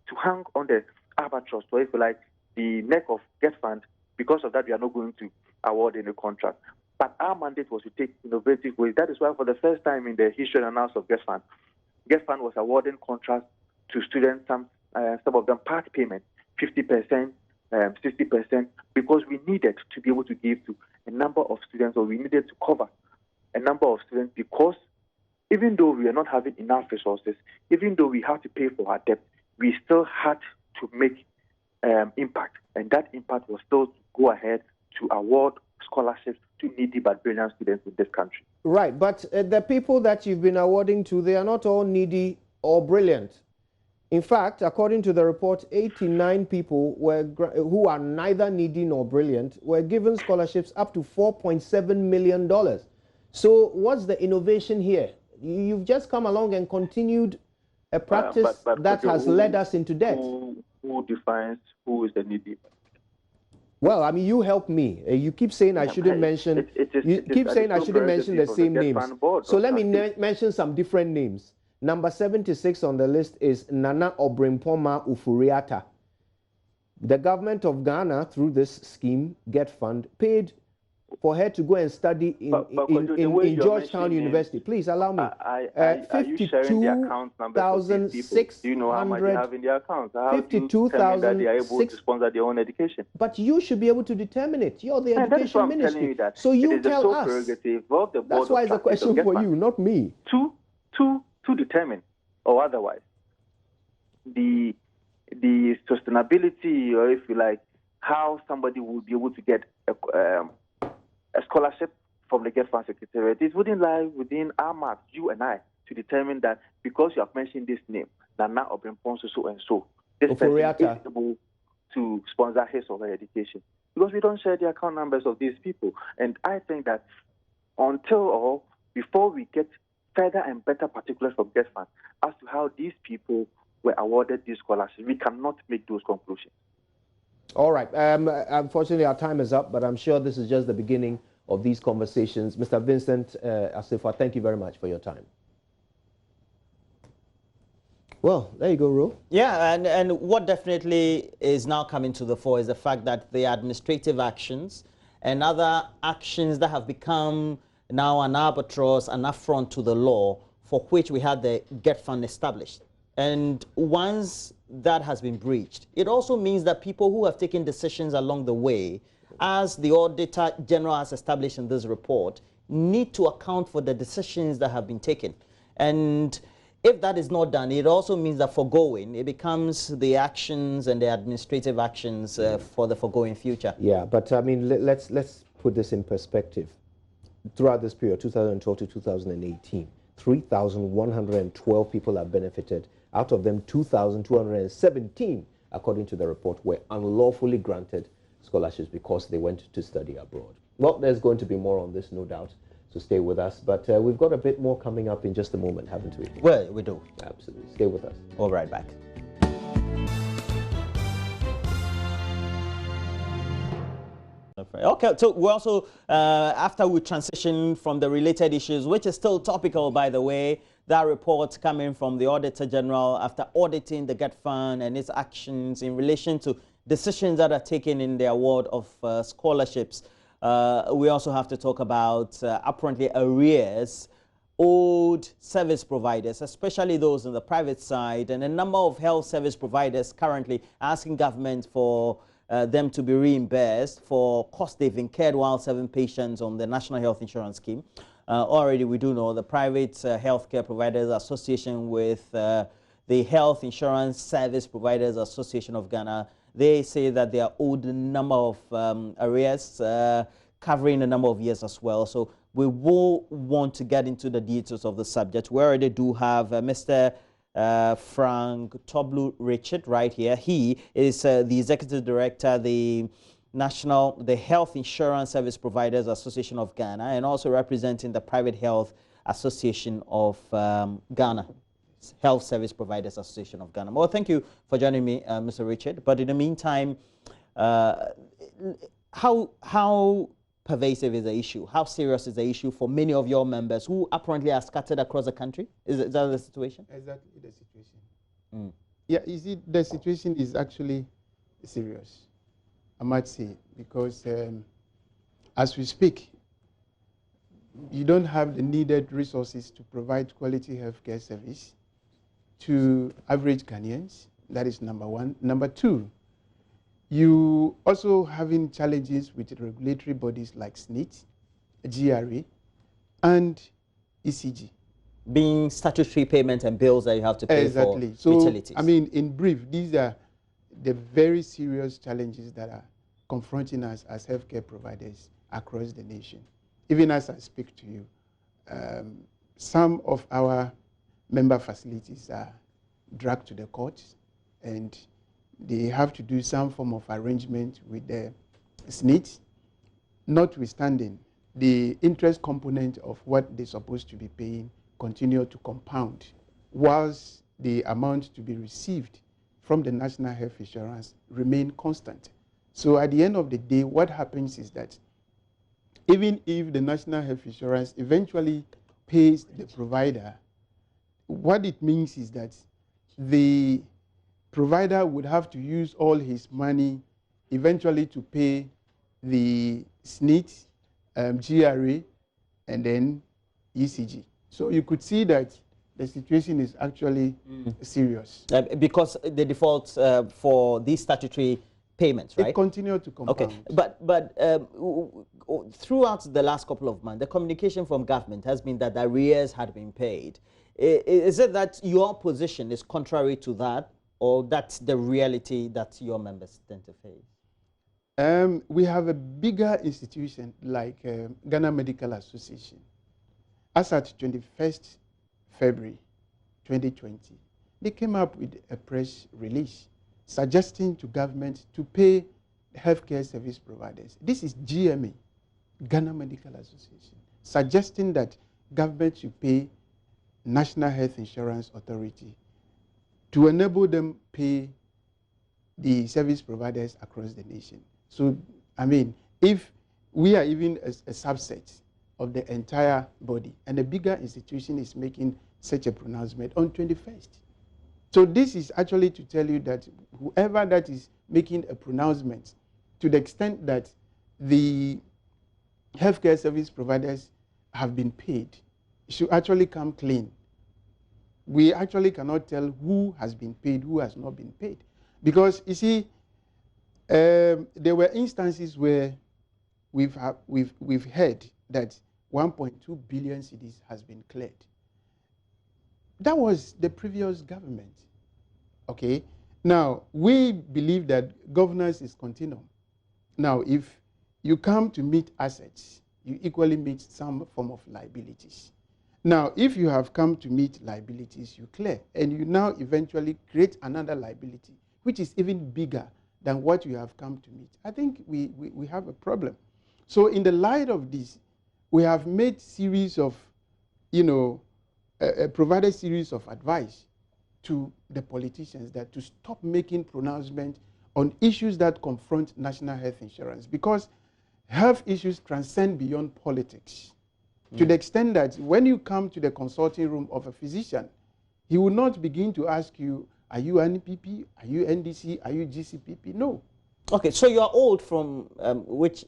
to hang on the albatross, or if you like, the neck of GET Fund. Because of that, we are not going to award any contract. But our mandate was to take innovative ways. That is why for the first time in the history and annals of GET Fund was awarding contracts to students, some of them part payment, 50%, 60%, because we needed to be able to give to a number of students, or we needed to cover a number of students, because even though we are not having enough resources, even though we have to pay for our debt, we still had to make impact. And that impact was still to go ahead to award scholarships to needy but brilliant students in this country. Right, but the people that you've been awarding to, they are not all needy or brilliant. In fact, according to the report, 89 people who are neither needy nor brilliant were given scholarships up to $4.7 million. So what's the innovation here? You've just come along and continued a practice that has led us into debt. Who defines who is the needy? Well, I mean, you help me. You keep saying I shouldn't mention. You keep saying I shouldn't mention the same names. So let me mention some different names. Number 76 on the list is Nana Obrimpoma Ufuriata. The government of Ghana, through this scheme, GET Fund, paid for her to go and study in Georgetown University. Please allow me. Are you sharing the account numbers of these people? Do you know how much they have in their accounts? How do you determine that they are able to sponsor their own education? But you should be able to determine it. You're the education ministry. You that. So you tell us. Prerogative of the board. That's why it's a question for you, not me. To determine, or otherwise, the sustainability, or if you like, how somebody will be able to get a scholarship from the GET Fund Secretariat, it wouldn't lie within our mark, you and I, to determine that because you have mentioned this name, Nana Obrimpoma so and so, this person is able to sponsor his or her education. Because we don't share the account numbers of these people. And I think that until or before we get further and better particulars from GET Fund as to how these people were awarded these scholarships, we cannot make those conclusions. All right. Unfortunately, our time is up, but I'm sure this is just the beginning of these conversations. Mr. Vincent Assefuah, thank you very much for your time. Well, there you go, Ro. Yeah, and what definitely is now coming to the fore is the fact that the administrative actions and other actions that have become now an albatross, an affront to the law, for which we had the GET Fund established. And once that has been breached, it also means that people who have taken decisions along the way, as the Auditor General has established in this report, need to account for the decisions that have been taken. And if that is not done, it also means that foregoing, it becomes the actions and the administrative actions for the foregoing future. Yeah, but I mean, let's put this in perspective. Throughout this period, 2012 to 2018, 3,112 people have benefited. Out of them, 2,217, according to the report, were unlawfully granted scholarships because they went to study abroad. Well, there's going to be more on this, no doubt, so stay with us. But we've got a bit more coming up in just a moment, haven't we? Well, we do. Absolutely. Stay with us. All right, back. Okay, so we also, after we transition from the related issues, which is still topical, by the way, that report coming from the Auditor General after auditing the GET Fund and its actions in relation to decisions that are taken in the award of scholarships. We also have to talk about apparently arrears owed service providers, especially those on the private side, and a number of health service providers currently asking government for them to be reimbursed for costs they've incurred while serving patients on the National Health Insurance Scheme. Already we do know the Private Healthcare Providers Association with the Health Insurance Service Providers Association of Ghana, they say that they are owed a number of arrears covering a number of years as well. So we will want to get into the details of the subject. We already do have Mr. Frank Toblu Richard right here. He is the Executive Director, the Health Insurance Service Providers Association of Ghana, and also representing the Private Health Association of Ghana, Health Service Providers Association of Ghana. Well, thank you for joining me, Mr. Richard. But in the meantime, how pervasive is the issue? How serious is the issue for many of your members who apparently are scattered across the country? Is that the situation? Exactly the situation. Yeah, the situation is actually serious, I might say, because as we speak, you don't have the needed resources to provide quality healthcare service to average Ghanaians. That is number one. Number two, you also having challenges with regulatory bodies like SNIT, GRA, and ECG. Being statutory payment and bills that you have to pay for utilities. I mean, in brief, these are the very serious challenges that are confronting us as healthcare providers across the nation. Even as I speak to you, some of our member facilities are dragged to the courts, and they have to do some form of arrangement with the SNIT, notwithstanding the interest component of what they're supposed to be paying continue to compound, whilst the amount to be received from the National Health Insurance remain constant. So at the end of the day, what happens is that even if the National Health Insurance eventually pays the provider, what it means is that the provider would have to use all his money eventually to pay the SNIT, GRA, and then ECG. So you could see that the situation is actually serious. Because the default for these statutory payments, right? It continued to compound. Okay, but throughout the last couple of months, the communication from government has been that the arrears had been paid. Is it that your position is contrary to that, or that's the reality that your members tend to face? We have a bigger institution like Ghana Medical Association. As at 21st February 2020, they came up with a press release suggesting to government to pay healthcare service providers. This is GMA, Ghana Medical Association, suggesting that government should pay National Health Insurance Authority to enable them pay the service providers across the nation. So, I mean, if we are even a subset of the entire body, and a bigger institution is making such a pronouncement on 21st. So this is actually to tell you that whoever that is making a pronouncement, to the extent that the healthcare service providers have been paid, should actually come clean. We actually cannot tell who has been paid, who has not been paid. Because, you see, there were instances where we've heard that 1.2 billion cedis has been cleared. That was the previous government, okay? Now, we believe that governance is continuum. Now, if you come to meet assets, you equally meet some form of liabilities. Now, if you have come to meet liabilities, you clear, and you now eventually create another liability, which is even bigger than what you have come to meet. I think we have a problem. So in the light of this, we have made series of, provided series of advice to the politicians that to stop making pronouncements on issues that confront national health insurance. Because health issues transcend beyond politics to the extent that when you come to the consulting room of a physician, he will not begin to ask you, are you NPP, are you NDC, are you GCPP? No. Okay, so you are old from which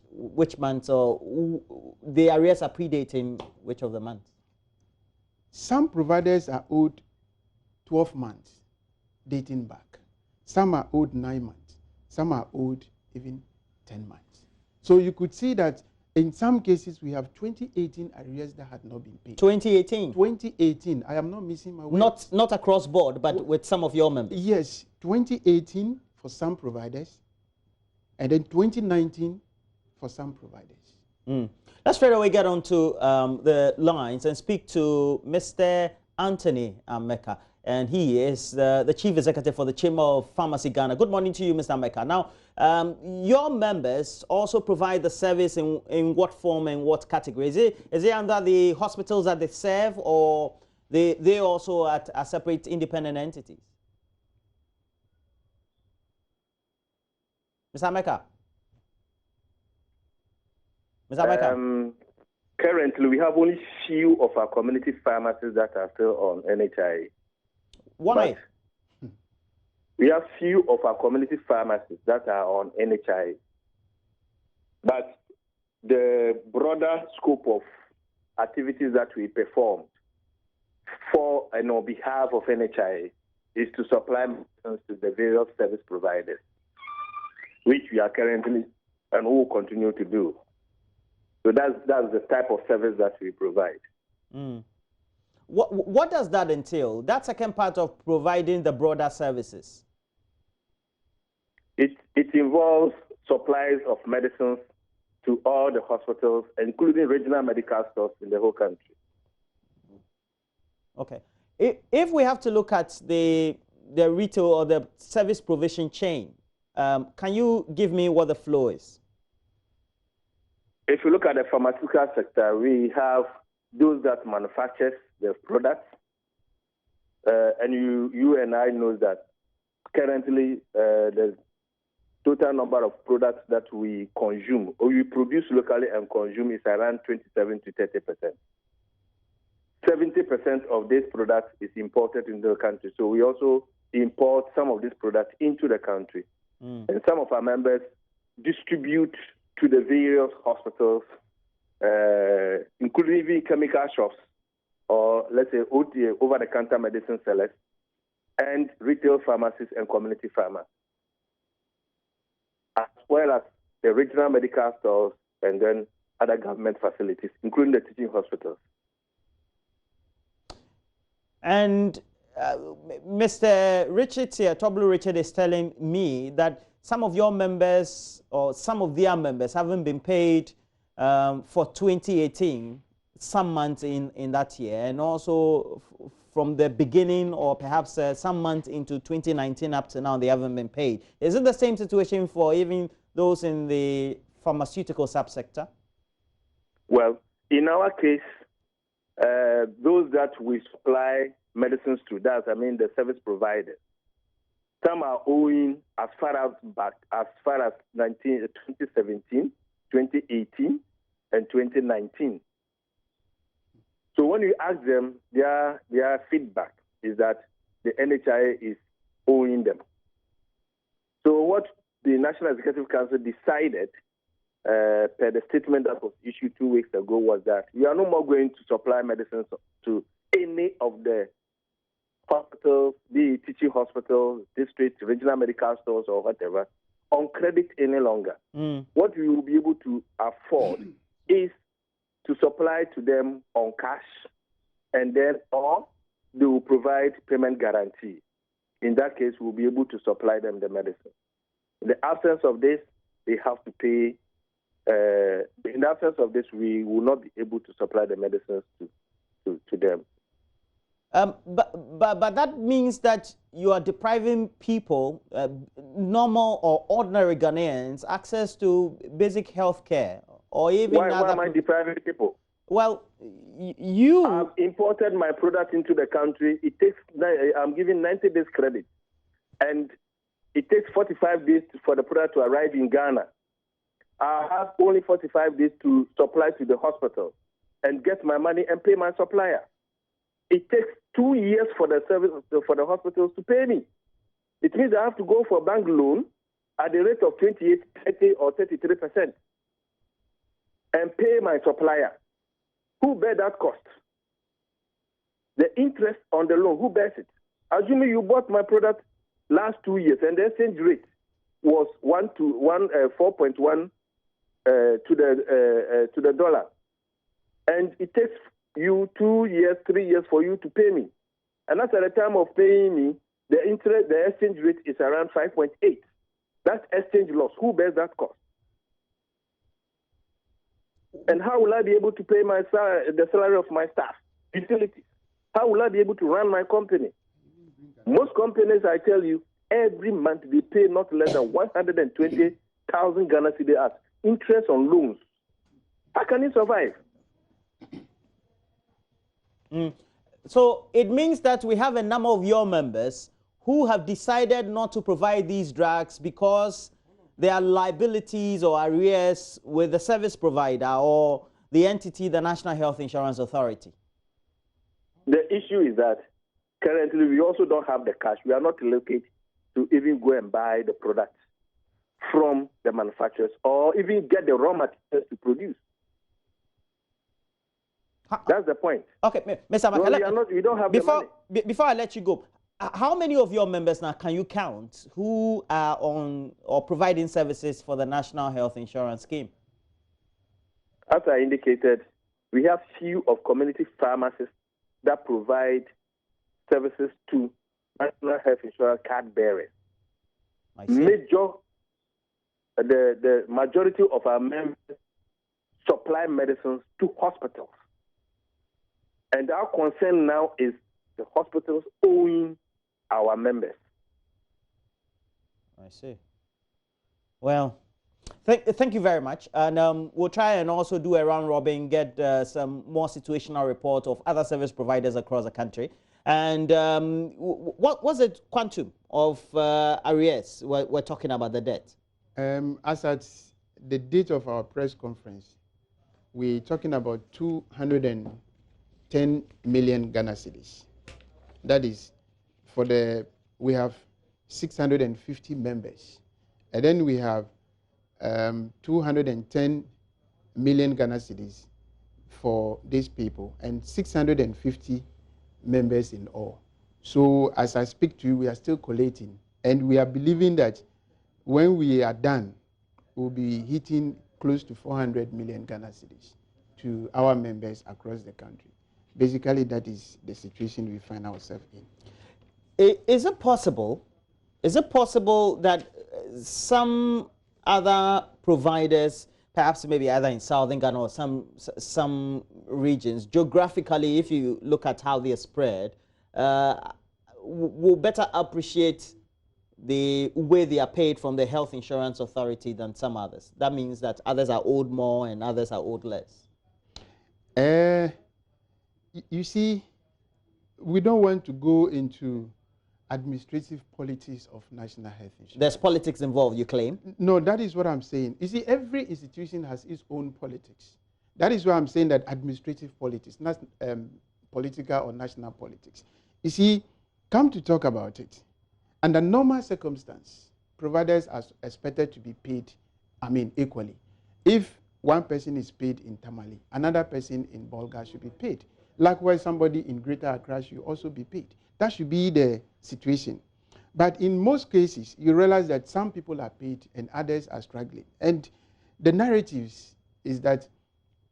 month, or the arrears are predating which of the months? Some providers are owed 12 months dating back. Some are owed 9 months. Some are owed even 10 months. So you could see that in some cases we have 2018 arrears that had not been paid. 2018? 2018. I am not missing my words. Not across board, but with some of your members? Yes, 2018 for some providers, and then 2019 for some providers. Let's straight away get on to the lines and speak to Mr. Anthony Ameka. And he is the Chief Executive for the Chamber of Pharmacy Ghana. Good morning to you, Mr. Ameka. Now, your members also provide the service in what form and what category? Is it under the hospitals that they serve, or they also are separate independent entities? Mr. Ameka? Mr. Ameka? Currently, we have only few of our community pharmacies that are still on NHIA. Why? But we have few of our community pharmacies that are on NHIA. But the broader scope of activities that we perform for and on behalf of NHIA is to supply medicines to the various service providers, which we are currently and will continue to do. So that's the type of service that we provide. What does that entail? That second part of providing the broader services. It involves supplies of medicines to all the hospitals, including regional medical stores in the whole country. Okay. If we have to look at the retail or the service provision chain, can you give me what the flow is? If you look at the pharmaceutical sector, we have those that manufacture the products, and you and I know that currently the total number of products that we consume or we produce locally and consume is around 27 to 30%. 70% of these products is imported into the country, so we also import some of these products into the country. And some of our members distribute to the various hospitals, including even chemical shops, or let's say over-the-counter medicine sellers, and retail pharmacies and community pharmacies, as well as the regional medical stores and then other government facilities, including the teaching hospitals. And Mr. Richard here, Toblu Richard, is telling me that some of your members or some of their members haven't been paid for 2018, some months in that year, and also from the beginning or perhaps some months into 2019 up to now, they haven't been paid. Is it the same situation for even those in the pharmaceutical subsector? Well, in our case, those that we supply medicines to, that's, I mean, the service providers, some are owing as far as 2017, 2018, and 2019. So when you ask them, their feedback is that the NHIA is owing them. So what the National Executive Council decided, per the statement that was issued 2 weeks ago, was that we are no more going to supply medicines to any of the hospitals, the teaching hospitals, district, regional medical stores, or whatever, on credit any longer. What we will be able to afford is to supply to them on cash, and then or they will provide payment guarantee. In that case, we'll be able to supply them the medicine. In the absence of this, they have to pay. In the absence of this, we will not be able to supply the medicines to them. But that means that you are depriving people, normal or ordinary Ghanaians, access to basic health care, or even why am I depriving people? Well, you have imported my product into the country. It takes, I'm giving 90 days credit, and it takes 45 days for the product to arrive in Ghana. I have only 45 days to supply to the hospital and get my money and pay my supplier. It takes 2 years for the hospitals to pay me. It means I have to go for a bank loan at the rate of 28, 30, or 33% and pay my supplier. Who bears that cost? The interest on the loan, who bears it? Assuming you bought my product last 2 years and the exchange rate was 4.1 to the dollar, and it takes you 2 years, 3 years for you to pay me, and that's at the time of paying me, the exchange rate is around 5.8. That's exchange loss. Who bears that cost? And how will I be able to pay the salary of my staff, utilities? How will I be able to run my company? Most companies, I tell you, every month they pay not less than 120,000 Ghana cedis as interest on loans. How can you survive? So it means that we have a number of your members who have decided not to provide these drugs because there are liabilities or arrears with the service provider or the entity, the National Health Insurance Authority. The issue is that currently we also don't have the cash. We are not allocated to even go and buy the products from the manufacturers or even get the raw materials to produce. That's the point. Okay, Mr. Amaka, we don't have the money. Before I let you go, how many of your members now can you count who are on or providing services for the National Health Insurance Scheme? As I indicated, we have few of community pharmacies that provide services to National Health Insurance card bearers. The majority of our members supply medicines to hospitals. And our concern now is the hospitals owing our members. I see. Well, thank you very much. And we'll try and also do a round robin, get some more situational report of other service providers across the country. And what was the quantum of arrears we're talking about the debt? As at the date of our press conference, we're talking about 210 million Ghana cedis. That is, we have 650 members. And then we have 210 million Ghana cedis for these people and 650 members in all. So as I speak to you, we are still collating, and we are believing that when we are done, we'll be hitting close to 400 million Ghana cedis to our members across the country. Basically, that is the situation we find ourselves in. Is it possible that some other providers, perhaps maybe either in southern Ghana or some regions, geographically, if you look at how they are spread, will better appreciate the way they are paid from the Health Insurance Authority than some others? That means that others are owed more and others are owed less. You see, we don't want to go into administrative politics of national health insurance. There's politics involved, you claim? No, that is what I'm saying. You see, every institution has its own politics. That is why I'm saying that administrative politics, not political or national politics. You see, come to talk about it. Under normal circumstances, providers are expected to be paid, equally. If one person is paid in Tamale, another person in Bolga should be paid. Likewise, somebody in Greater Accra should also be paid. That should be the situation. But in most cases, you realize that some people are paid and others are struggling. And the narratives is that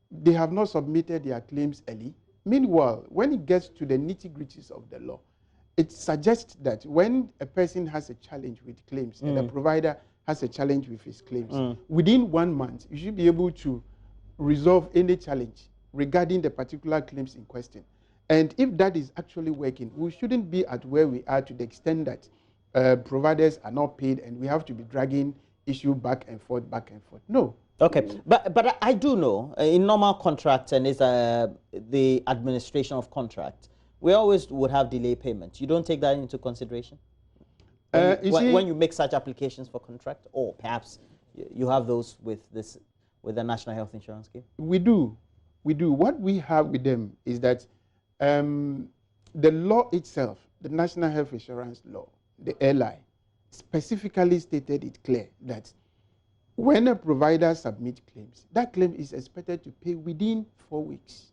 they have not submitted their claims early. Meanwhile, when it gets to the nitty-gritties of the law, it suggests that when a person has a challenge with claims and a provider has a challenge with his claims, within 1 month, you should be able to resolve any challenge regarding the particular claims in question. And if that is actually working, we shouldn't be at where we are to the extent that providers are not paid and we have to be dragging issue back and forth. No. Okay, but I do know in normal contracts and it's the administration of contract, we always would have delay payments. You don't take that into consideration when you make such applications for contract, or perhaps you have those with the National Health Insurance Scheme? We do. What we have with them is that the law itself, the National Health Insurance Law, the LI, specifically stated it clear that when a provider submits claims, that claim is expected to pay within 4 weeks.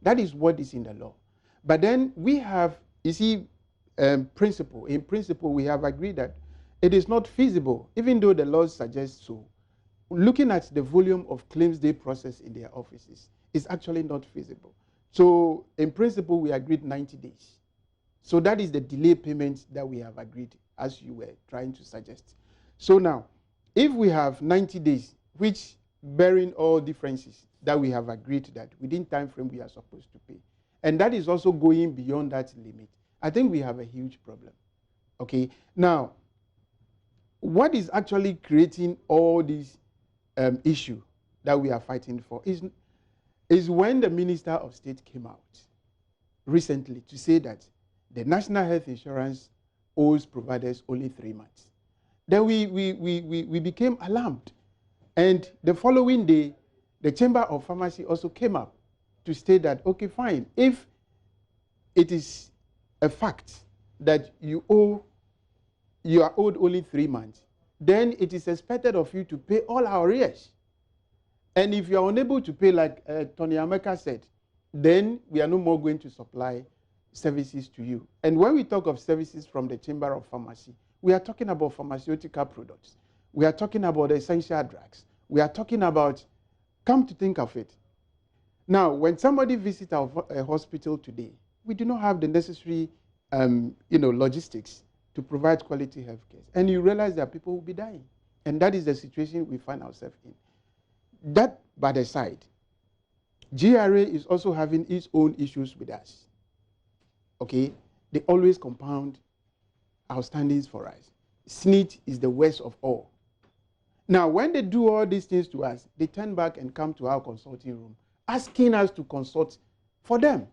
That is what is in the law. But then we have, you see, principle. In principle, we have agreed that it is not feasible, even though the law suggests so. Looking at the volume of claims they process in their offices is actually not feasible. So in principle, we agreed 90 days. So that is the delay payment that we have agreed, as you were trying to suggest. So now, if we have 90 days, which bearing all differences that we have agreed that within time frame we are supposed to pay, and that is also going beyond that limit, I think we have a huge problem. Okay, now, what is actually creating all these issue that we are fighting for is when the Minister of State came out recently to say that the National Health Insurance owes providers only 3 months. Then we became alarmed. And the following day, the Chamber of Pharmacy also came up to state that, okay, fine, if it is a fact that you are owed only 3 months, then it is expected of you to pay all our arrears. And if you are unable to pay, like Tony Ameka said, then we are no more going to supply services to you. And when we talk of services from the Chamber of Pharmacy, we are talking about pharmaceutical products. We are talking about essential drugs. We are talking about, come to think of it. Now, when somebody visits a hospital today, we do not have the necessary logistics to provide quality health care. And you realize that people will be dying. And that is the situation we find ourselves in. That by the side, GRA is also having its own issues with us. Okay? They always compound outstandings for us. SNIT is the worst of all. Now, when they do all these things to us, they turn back and come to our consulting room, asking us to consult for them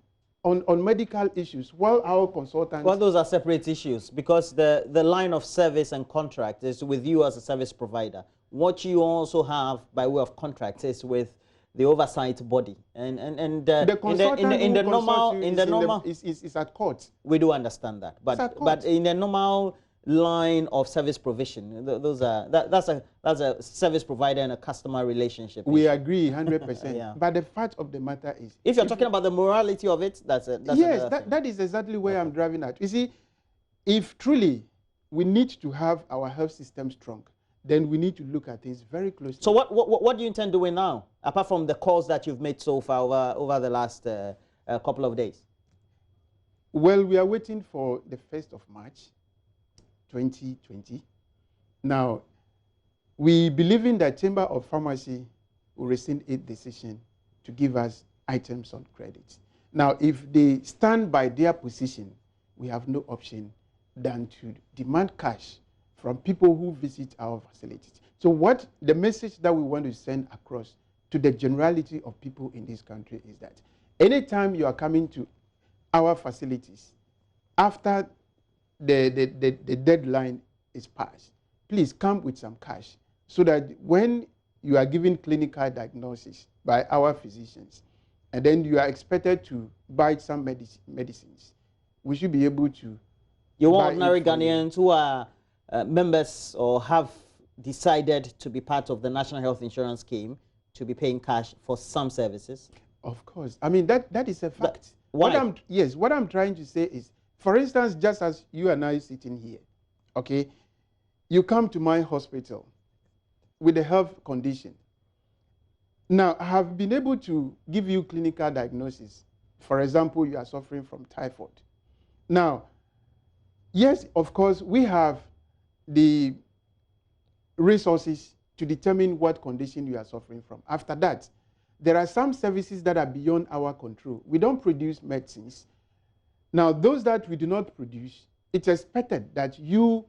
on medical issues, while our consultants... Well, those are separate issues, because the line of service and contract is with you as a service provider. What you also have by way of contract is with the oversight body, and the consultant in the normal is at court. We do understand that, but in the normal line of service provision, that's a service provider and a customer relationship. We agree 100%. Yeah. But the fact of the matter is, if you're talking about the morality of it, that's yes, that is exactly where I'm driving at. You see, if truly we need to have our health system strong, then we need to look at things very closely. So what do you intend doing now, apart from the calls that you've made so far over the last couple of days? Well, we are waiting for the 1st of March, 2020. Now, we believe in that Chamber of Pharmacy will rescind its decision to give us items on credit. Now, if they stand by their position, we have no option than to demand cash from people who visit our facilities. So what the message that we want to send across to the generality of people in this country is that anytime you are coming to our facilities, after the deadline is passed, please come with some cash so that when you are given clinical diagnosis by our physicians, and then you are expected to buy some medicines, we should be able to... You want ordinary Ghanaians who are members or have decided to be part of the National Health Insurance Scheme to be paying cash for some services? Of course. I mean, that is a fact. Why? What I'm trying to say is, for instance, just as you and I sitting here, okay, you come to my hospital with a health condition. Now, I have been able to give you clinical diagnosis. For example, you are suffering from typhoid. Now, yes, of course, we have the resources to determine what condition you are suffering from. After that, there are some services that are beyond our control. We don't produce medicines. Now, those that we do not produce, it's expected that you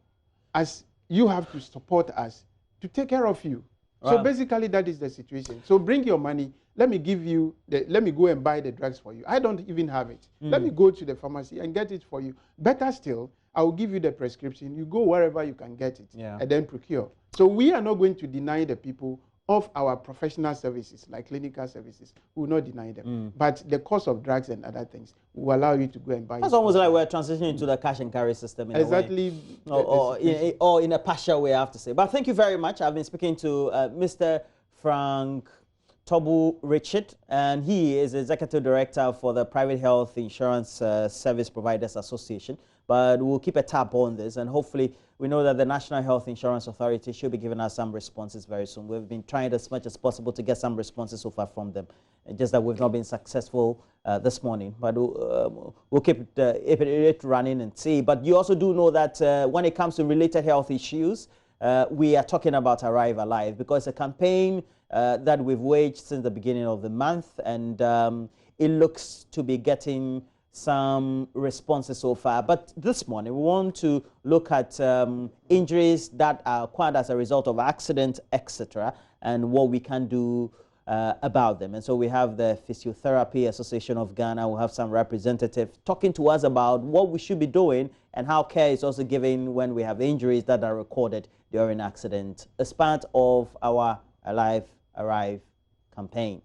have to support us to take care of you. Wow. So basically, that is the situation. So bring your money. Let me give you, let me go and buy the drugs for you. I don't even have it. Let me go to the pharmacy and get it for you. Better still, I will give you the prescription. You go wherever you can get it, and then procure. So we are not going to deny the people of our professional services, like clinical services. We will not deny them. But the cost of drugs and other things will allow you to go and buy. That's almost like we're transitioning to the cash and carry system in exactly. a way. Or in a partial way, I have to say. But thank you very much. I've been speaking to Mr. Frank Tobu Richard, and he is Executive Director for the Private Health Insurance Service Providers Association. But we'll keep a tab on this, and hopefully we know that the National Health Insurance Authority should be giving us some responses very soon. We've been trying as much as possible to get some responses so far from them, just that we've not been successful this morning. But we'll keep it running and see. But you also do know that when it comes to related health issues, we are talking about Arrive Alive, because it's a campaign that we've waged since the beginning of the month, and it looks to be getting some responses so far. But this morning we want to look at injuries that are acquired as a result of accident, etc., and what we can do about them. And so we have the Physiotherapy Association of Ghana. We'll have some representatives talking to us about what we should be doing and how care is also given when we have injuries that are recorded during accident as part of our Alive Arrive campaign.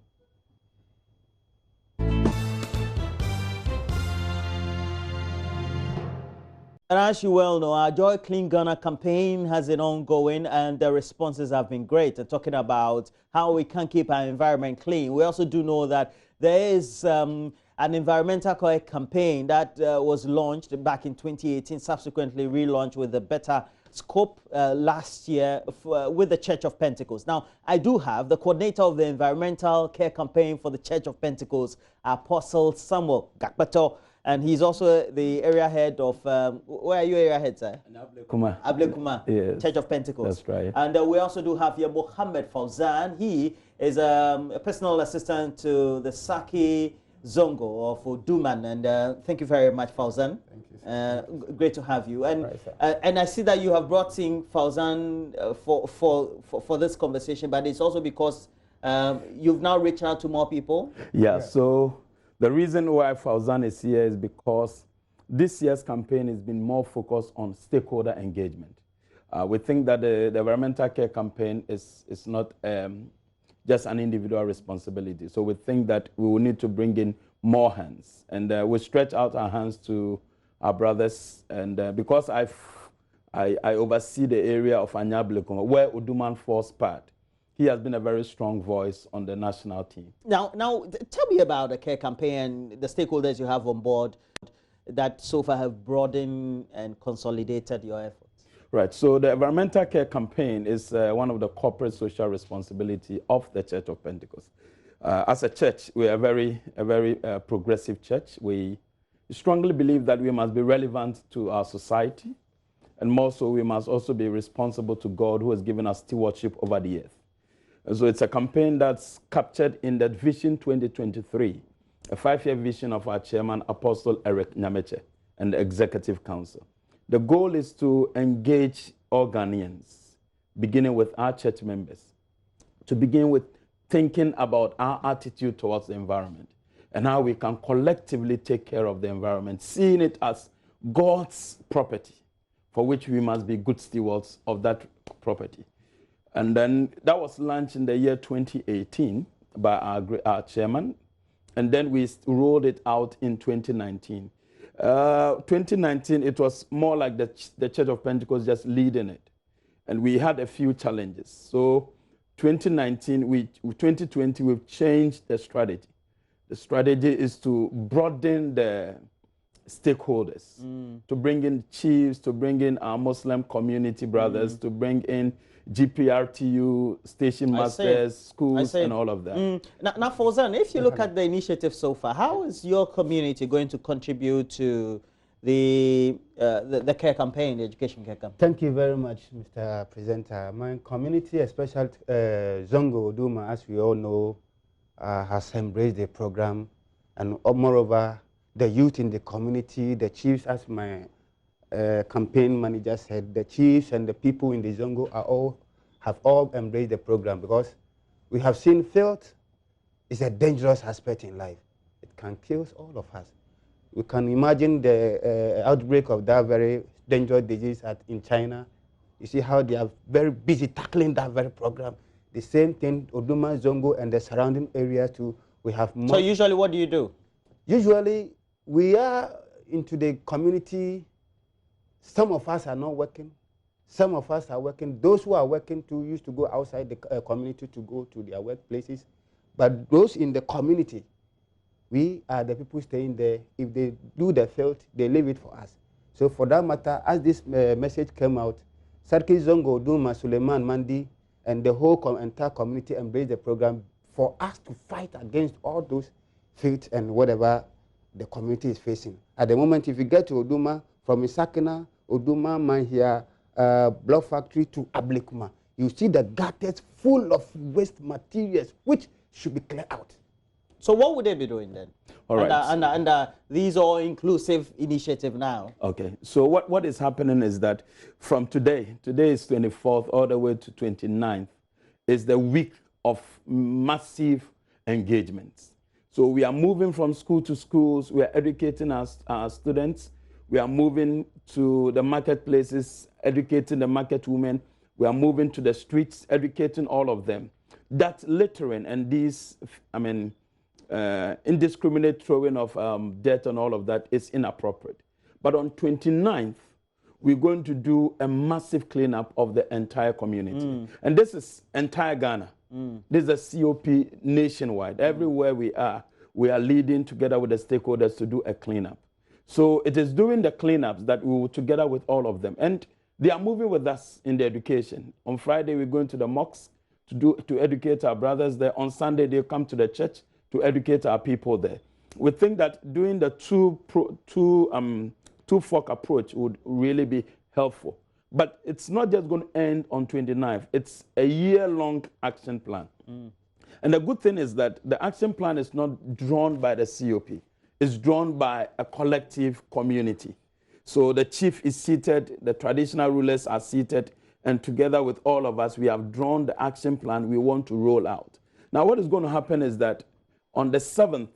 And as you well know, our Joy Clean Ghana campaign has been ongoing, and the responses have been great. And talking about how we can keep our environment clean, we also do know that there is an environmental campaign that was launched back in 2018, subsequently relaunched with a better scope last year with the Church of Pentecost. Now, I do have the coordinator of the environmental care campaign for the Church of Pentecost, Apostle Samuel Gakbato. And he's also the area head of, where are you area head, sir? Ablekuma, yes. Church of Pentecost. That's right. And we also do have here Mohammed Fauzan. He is a personal assistant to the Saki Zongo of Duman. And thank you very much, Fauzan. Thank you. Great to have you. And and I see that you have brought in Fauzan for this conversation, but it's also because you've now reached out to more people. Yeah. So the reason why Fauzan is here is because this year's campaign has been more focused on stakeholder engagement. We think that the environmental care campaign is not just an individual responsibility. So we think that we will need to bring in more hands. And we stretch out our hands to our brothers. And because I oversee the area of Anyablekuma, where Uduman falls part, he has been a very strong voice on the national team. Now, tell me about the care campaign and the stakeholders you have on board that so far have broadened and consolidated your efforts. Right. So the environmental care campaign is one of the corporate social responsibility of the Church of Pentecost. As a church, we are a very progressive church. We strongly believe that we must be relevant to our society, and more so, we must also be responsible to God, who has given us stewardship over the earth. So it's a campaign that's captured in that Vision 2023, a 5-year vision of our chairman, Apostle Eric Nyameche, and the Executive Council. The goal is to engage all Ghanaians, beginning with our church members, to begin with thinking about our attitude towards the environment and how we can collectively take care of the environment, seeing it as God's property, for which we must be good stewards of that property. And then that was launched in the year 2018 by our chairman. And then we rolled it out in 2019. 2019, it was more like the Church of Pentecost just leading it. And we had a few challenges. So 2020, we've changed the strategy. The strategy is to broaden the stakeholders, to bring in chiefs, to bring in our Muslim community brothers, to bring in GPRTU, station masters, schools, and all of that. Now, Fauzan, if you look at the initiative so far, how is your community going to contribute to the care campaign, the education care campaign? Thank you very much, Mr. Presenter. My community, especially Zongo Oduma, as we all know, has embraced the program, and moreover, the youth in the community, the chiefs, as my campaign manager said, the chiefs and the people in the Zongo have all embraced the program, because we have seen filth is a dangerous aspect in life. It can kill all of us. We can imagine the outbreak of that very dangerous disease in China. You see how they are very busy tackling that very program. The same thing, Oduma, Zongo, and the surrounding areas too. We have more. So usually what do you do? Usually we are into the community. Some of us are not working. Some of us are working. Those who are working too used to go outside the community to go to their workplaces. But those in the community, we are the people staying there. If they do the field, they leave it for us. So for that matter, as this message came out, Sarki Zongo, Duma, Suleiman, Mandi, and the whole entire community embraced the program for us to fight against all those fields and whatever the community is facing. At the moment, if you get to Oduma, from Isakina, Oduma, Manhia, Block Factory to Ablikuma, you see the gutters full of waste materials, which should be cleared out. So what would they be doing then? All right. And these are inclusive initiative now. Okay. So what is happening is that from today is 24th all the way to 29th, is the week of massive engagements. So we are moving from school to schools. We are educating our students. We are moving to the marketplaces, educating the market women. We are moving to the streets, educating all of them. That littering and these, indiscriminate throwing of dirt and all of that is inappropriate. But on 29th, we're going to do a massive cleanup of the entire community. And this is entire Ghana. This is a COP nationwide. Everywhere we are leading together with the stakeholders to do a cleanup. So it is doing the cleanups that we will together with all of them. And they are moving with us in the education. On Friday, we're going to the mosques to educate our brothers there. On Sunday, they'll come to the church to educate our people there. We think that doing the two-fork approach would really be helpful. But it's not just going to end on 29th. It's a year-long action plan. And the good thing is that the action plan is not drawn by the COP. It's drawn by a collective community. So the chief is seated, the traditional rulers are seated, and together with all of us, we have drawn the action plan we want to roll out. Now, what is going to happen is that on the 7th,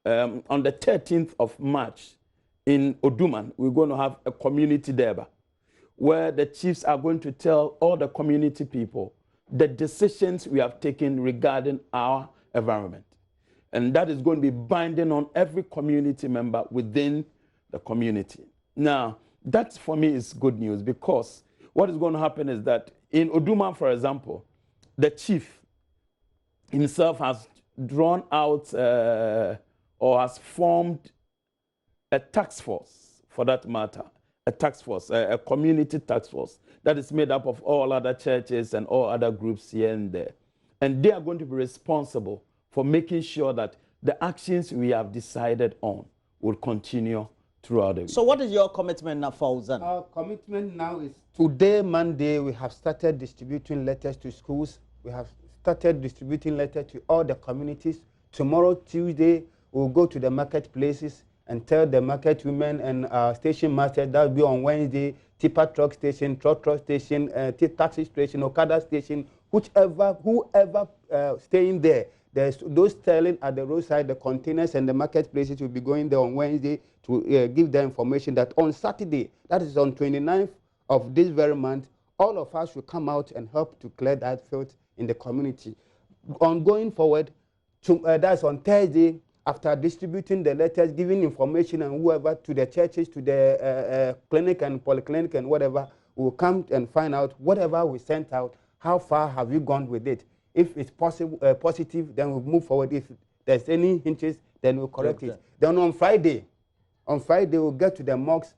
on the 13th of March in Oduman, we're going to have a community deba where the chiefs are going to tell all the community people the decisions we have taken regarding our environment. And that is going to be binding on every community member within the community. Now, that for me is good news, because what is going to happen is that in Oduma, for example, the chief himself has drawn out or has formed a task force, for that matter, a task force, a community task force that is made up of all other churches and all other groups here and there. And they are going to be responsible for making sure that the actions we have decided on will continue throughout the week. So what is your commitment now, Fauzan? Our commitment now is today, Monday, we have started distributing letters to schools. We have started distributing letters to all the communities. Tomorrow, Tuesday, we'll go to the marketplaces and tell the market women and station masters that will be on Wednesday, tipper truck station, truck station, taxi station, Okada station, whoever staying there. There's those selling at the roadside, the containers and the marketplaces will be going there on Wednesday to give them information that on Saturday, that is on 29th of this very month, all of us will come out and help to clear that filth in the community. On going forward, that's on Thursday, after distributing the letters, giving information and whoever to the churches, to the clinic and polyclinic and whatever, we'll come and find out whatever we sent out, how far have you gone with it. If it's possible, positive, then we'll move forward. If there's any hinges, then we'll correct it. Then on Friday, we'll get to the mosques,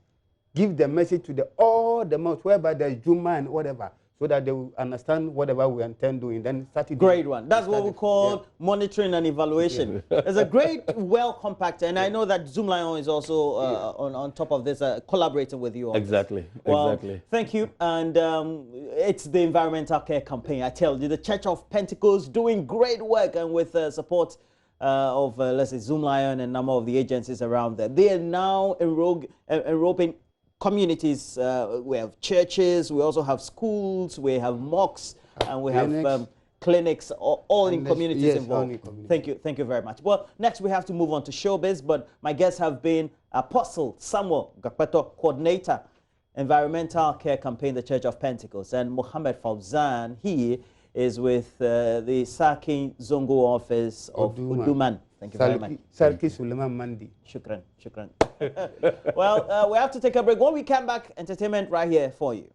give the message to all the mosques, whereby there's Juma and whatever, so that they will understand whatever we intend doing. Then Saturday. Great one. That's what we call monitoring and evaluation. It's a great, well compacted, and I know that Zoomlion is also on top of this, collaborating with you on Exactly. Well, exactly. Thank you. And it's the environmental care campaign. I tell you, the Church of Pentecost doing great work, and with support of, let's say, Zoomlion and a number of the agencies around there. They are now enrolling communities. We have churches, we also have schools, we have mosques, and we have clinics, all in communities involved. Thank you very much. Well, next we have to move on to showbiz, but my guests have been Apostle Samuel Gakpeto, coordinator environmental care campaign, the Church of Pentecost. And Mohammed Fauzan, he is with the Sarki Zongo office of Uduman. Thank you very much. Sarki Suleiman Mandi. Shukran, shukran. Well, we have to take a break. When we come back, entertainment right here for you.